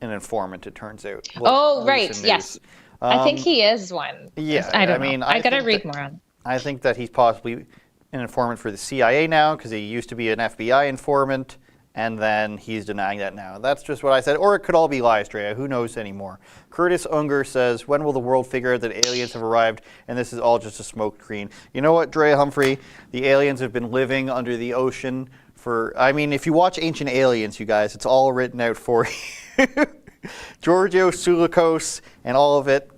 an informant, it turns out. Right. Yes. I think he is one. Yeah. I don't know. I got to read more on it. I think that he's possibly an informant for the CIA now, because he used to be an FBI informant, and then he's denying that now. That's just what I said. Or it could all be lies, Drea. Who knows anymore? Curtis Unger says, when will the world figure out that aliens have arrived and this is all just a smoke screen? You know what, Drea Humphrey? The aliens have been living under the ocean for... I mean, if you watch Ancient Aliens, you guys, it's all written out for you. Giorgio Tsoukalos and all of it.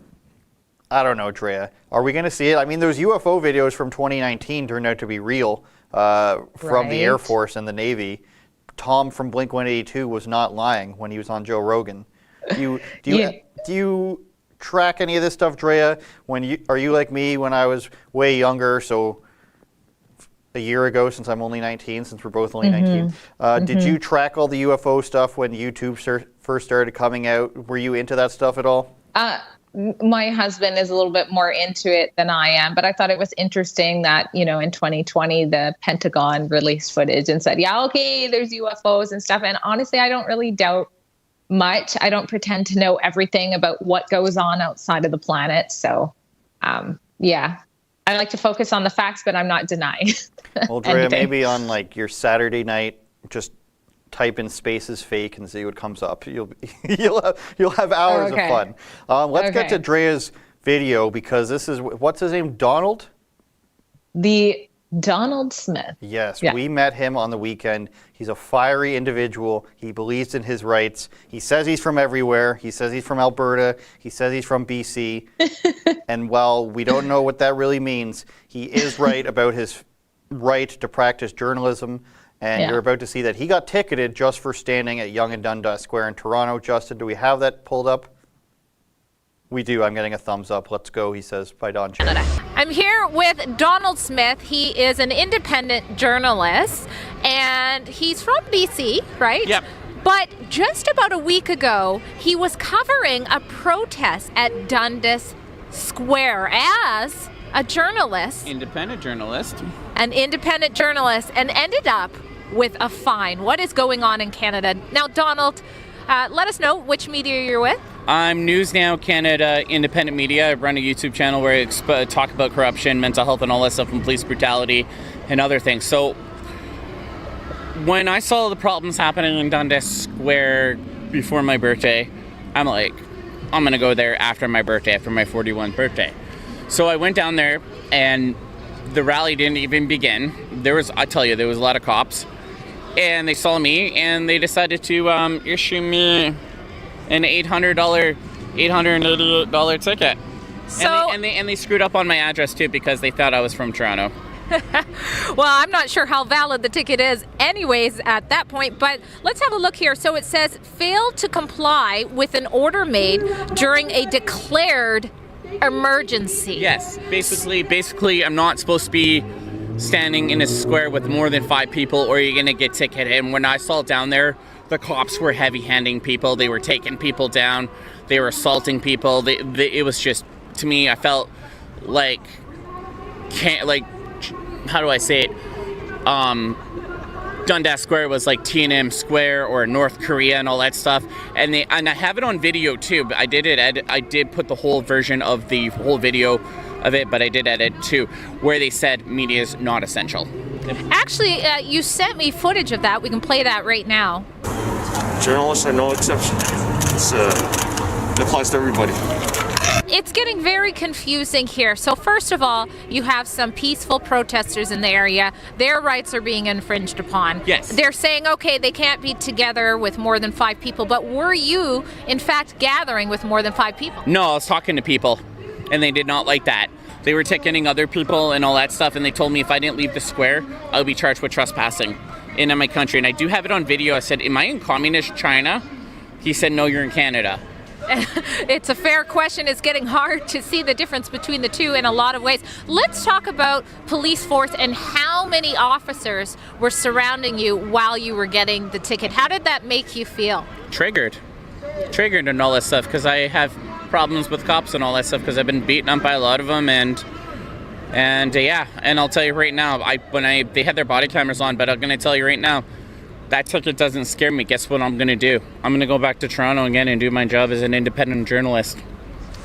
I don't know, Drea. Are we going to see it? I mean, those UFO videos from 2019 turned out to be real. from the Air Right. Force and the Navy. Tom from Blink-182 was not lying when he was on Joe Rogan. Do you track any of this stuff, Drea? Are you like me when I was way younger, so a year ago, since I'm only 19, since we're both only 19. Did you track all the UFO stuff when YouTube first started coming out? Were you into that stuff at all? My husband is a little bit more into it than I am, but I thought it was interesting that, in 2020, the Pentagon released footage and said, yeah, okay, there's UFOs and stuff. And honestly, I don't really doubt much. I don't pretend to know everything about what goes on outside of the planet. So, yeah, I like to focus on the facts, but I'm not denying. Well, Drea, maybe on like your Saturday night, just type in spaces fake and see what comes up. You'll have hours of fun. Let's get to Drea's video, because this is, what's his name? Donald? The Donald Smith. Yes, Yeah. We met him on the weekend. He's a fiery individual. He believes in his rights. He says he's from everywhere. He says he's from Alberta. He says he's from BC. And while we don't know what that really means, he is right about his right to practice journalism. And you're about to see that he got ticketed just for standing at Yonge and Dundas Square in Toronto. Justin, do we have that pulled up? We do. I'm getting a thumbs up. Let's go, he says, by Don Cherry. I'm here with Donald Smith. He is an independent journalist, and he's from BC, right? Yep. But just about a week ago, he was covering a protest at Dundas Square as a journalist. Independent journalist. An independent journalist, and ended up with a fine. What is going on in Canada? Now, Donald, let us know which media you're with. I'm News Now Canada independent media. I run a YouTube channel where I talk about corruption, mental health, and all that stuff, and police brutality and other things. So when I saw the problems happening in Dundas Square before my birthday, I'm like, I'm going to go there after my birthday, after my 41st birthday. So I went down there, and the rally didn't even begin. There was a lot of cops, and they saw me, and they decided to issue me an $888 ticket. So, and they screwed up on my address too, because they thought I was from Toronto. Well, I'm not sure how valid the ticket is anyways at that point, but let's have a look here. So it says, failed to comply with an order made during a declared emergency. Yes, basically I'm not supposed to be standing in a square with more than 5 people, or you're gonna get ticketed. And when I saw down there, the cops were heavy-handing people. They were taking people down. They were assaulting people. It was just, to me, I felt like, how do I say it? Dundas Square was like Tiananmen Square or North Korea and all that stuff. And I have it on video too. But I did put the whole version of the whole video of it, but I did edit too, where they said media is not essential. Actually, you sent me footage of that. We can play that right now. Journalists are no exception. It applies to everybody. It's getting very confusing here. So first of all, you have some peaceful protesters in the area. Their rights are being infringed upon. Yes. They're saying, okay, they can't be together with more than 5 people, but were you, in fact, gathering with more than 5 people? No, I was talking to people, and they did not like that. They were ticketing other people and all that stuff, and they told me if I didn't leave the square, I would be charged with trespassing into my country. And I do have it on video. I said, am I in communist China? He said, no, you're in Canada. It's a fair question. It's getting hard to see the difference between the two in a lot of ways. Let's talk about police force and how many officers were surrounding you while you were getting the ticket. How did that make you feel? Triggered and all that stuff, because I have problems with cops and all that stuff, because I've been beaten up by a lot of them, and I'll tell you right now, they had their body cameras on, but I'm going to tell you right now, that ticket doesn't scare me. Guess what I'm going to do? I'm going to go back to Toronto again and do my job as an independent journalist.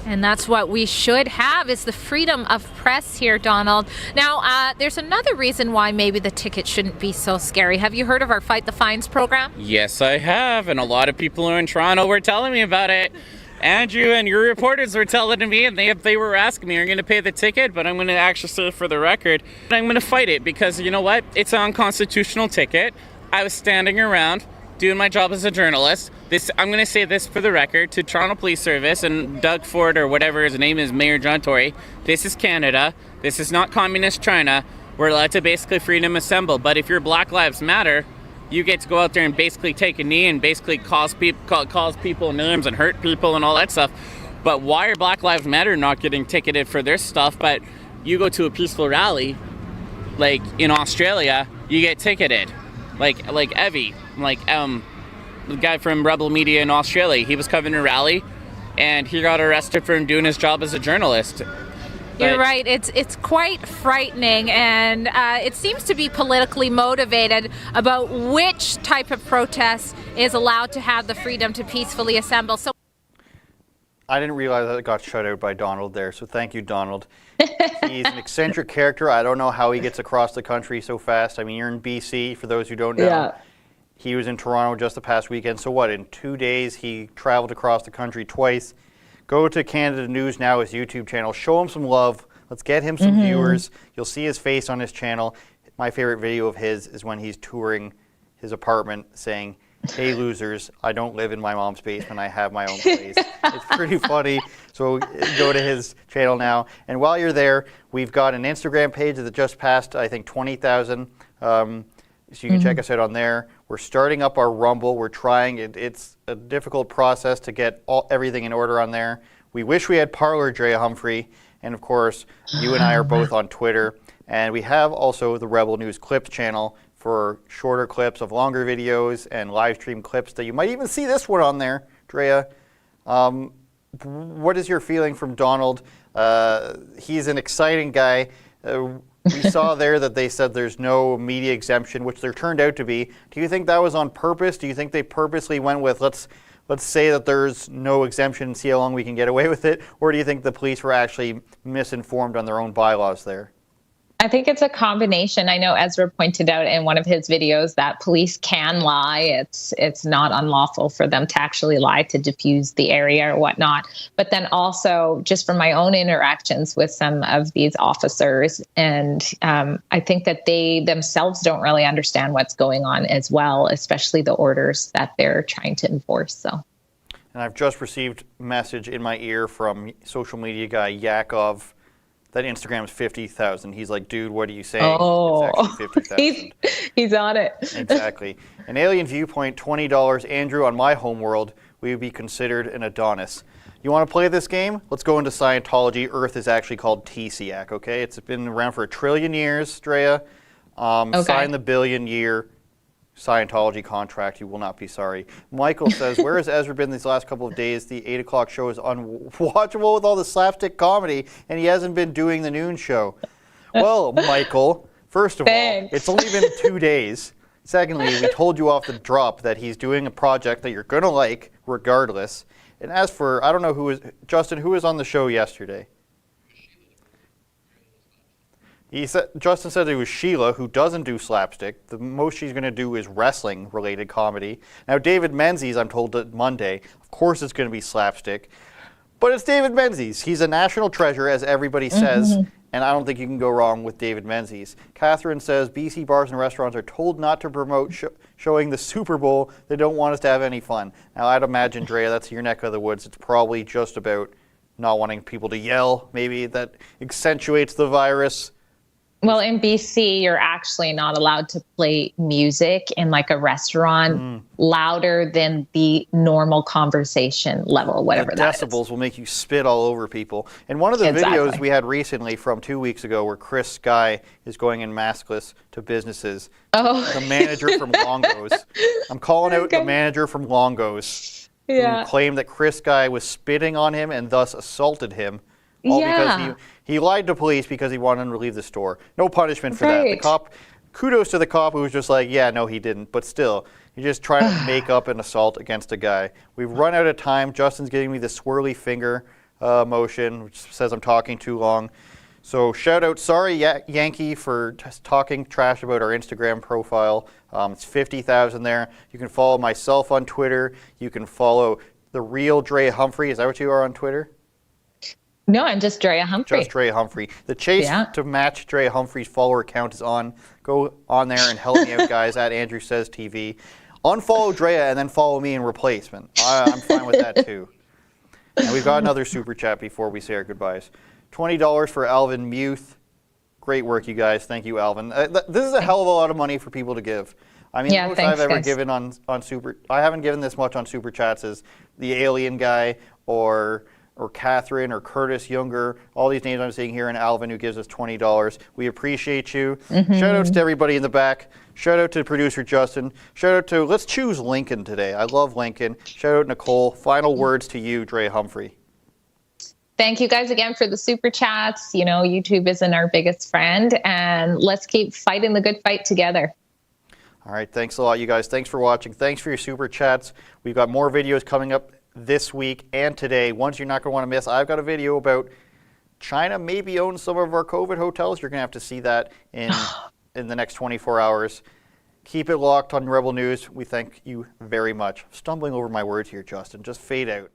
And that's what we should have, is the freedom of press here, Donald. Now, there's another reason why maybe the ticket shouldn't be so scary. Have you heard of our Fight the Fines program? Yes, I have, and a lot of people who are in Toronto were telling me about it. Andrew and your reporters were telling me, and they were asking me, are you going to pay the ticket? But I'm going to actually say for the record, I'm going to fight it, because you know what? It's an unconstitutional ticket. I was standing around doing my job as a journalist. I'm going to say this for the record to Toronto Police Service and Doug Ford, or whatever his name is, Mayor John Tory. This is Canada. This is not communist China. we're allowed to basically freedom assemble. But if you're Black Lives Matter, you get to go out there and basically take a knee and basically calls people names and hurt people and all that stuff. But why are Black Lives Matter not getting ticketed for their stuff? But you go to a peaceful rally, like in Australia, you get ticketed. Like Evie, the guy from Rebel Media in Australia, he was covering a rally, and he got arrested for doing his job as a journalist. You're right. It's quite frightening, and it seems to be politically motivated about which type of protest is allowed to have the freedom to peacefully assemble. So I didn't realize that it got shut out by Donald there, so thank you, Donald. He's an eccentric character. I don't know how he gets across the country so fast. I mean, you're in BC, for those who don't know. Yeah. He was in Toronto just the past weekend. So what, in 2 days, he traveled across the country twice. Go to Canada News Now, his YouTube channel. Show him some love. Let's get him some viewers. You'll see his face on his channel. My favorite video of his is when he's touring his apartment saying, "Hey losers, I don't live in my mom's basement, I have my own place." It's pretty funny, so go to his channel now. And while you're there, we've got an Instagram page that just passed, I think, 20,000. So you can check us out on there. We're starting up our Rumble. We're trying. It's a difficult process to get everything in order on there. We wish we had Parler, Drea Humphrey. And of course, you and I are both on Twitter. And we have also the Rebel News Clips channel for shorter clips of longer videos and live stream clips that you might even see this one on there, Drea. What is your feeling from Donald? He's an exciting guy. We saw there that they said there's no media exemption, which there turned out to be. Do you think that was on purpose? Do you think they purposely went with, let's say that there's no exemption and see how long we can get away with it? Or do you think the police were actually misinformed on their own bylaws there? I think it's a combination. I know Ezra pointed out in one of his videos that police can lie. It's not unlawful for them to actually lie to diffuse the area or whatnot. But then also just from my own interactions with some of these officers, and I think that they themselves don't really understand what's going on as well, especially the orders that they're trying to enforce. So. And I've just received a message in my ear from social media guy Yakov that Instagram's 50,000. He's like, dude, what are you saying? Oh, it's actually 50,000. he's on it. Exactly. An alien viewpoint, $20. Andrew, on my homeworld, we would be considered an Adonis. You want to play this game? Let's go into Scientology. Earth is actually called TSIAC, okay? It's been around for 1 trillion years, Drea. Sign the billion-year Scientology contract. You will not be sorry. Michael says, where has Ezra been these last couple of days? The 8 o'clock show is unwatchable with all the slapstick comedy, and he hasn't been doing the noon show. Well, Michael, first of all, it's only been 2 days. Secondly, we told you off the drop that he's doing a project that you're going to like regardless. And as for, I don't know who is, Justin, who was on the show yesterday? Justin said it was Sheila, who doesn't do slapstick. The most she's going to do is wrestling-related comedy. Now, David Menzies, I'm told that Monday, of course it's going to be slapstick. But it's David Menzies. He's a national treasure, as everybody says, and I don't think you can go wrong with David Menzies. Catherine says, BC bars and restaurants are told not to promote showing the Super Bowl. They don't want us to have any fun. Now, I'd imagine, Drea, that's your neck of the woods. It's probably just about not wanting people to yell. Maybe that accentuates the virus. Well, in BC, you're actually not allowed to play music in like a restaurant louder than the normal conversation level, whatever that is. Decibels will make you spit all over people. And one of the videos we had recently from 2 weeks ago where Chris Sky is going in maskless to businesses. The manager from Longo's. I'm calling out the manager from Longo's who claimed that Chris Sky was spitting on him and thus assaulted him. All because he lied to police because he wanted him to leave the store. No punishment for that. The cop, kudos to the cop who was just like, yeah, no, he didn't. But still, he just tried to make up an assault against a guy. We've run out of time. Justin's giving me the swirly finger motion, which says I'm talking too long. So shout out, sorry Yankee for talking trash about our Instagram profile. It's 50,000 there. You can follow myself on Twitter. You can follow the real Drea Humphrey. Is that what you are on Twitter? No, I'm just Drea Humphrey. Just Drea Humphrey. The chase to match Drea Humphrey's follower count is on. Go on there and help me out, guys, at Andrew Says TV. Unfollow Drea and then follow me in replacement. I'm fine with that, too. And we've got another super chat before we say our goodbyes. $20 for Alvin Muth. Great work, you guys. Thank you, Alvin. This is a hell of a lot of money for people to give. I mean, Yeah, the most thanks, I've ever guys. given on Super... I haven't given this much on Super Chats as the Alien guy or Catherine or Curtis Younger, all these names I'm seeing here, and Alvin, who gives us $20. We appreciate you. Shout outs to everybody in the back. Shout out to producer Justin. Shout out to, let's choose Lincoln today. I love Lincoln. Shout out Nicole. Final words to you, Drea Humphrey. Thank you guys again for the super chats. You know, YouTube isn't our biggest friend, and let's keep fighting the good fight together. All right, thanks a lot, you guys. Thanks for watching. Thanks for your super chats. We've got more videos coming up this week and today. Ones you're not going to want to miss. I've got a video about China maybe owns some of our COVID hotels. You're going to have to see that in the next 24 hours. Keep it locked on Rebel News. We thank you very much. Stumbling over my words here, Justin. Just fade out.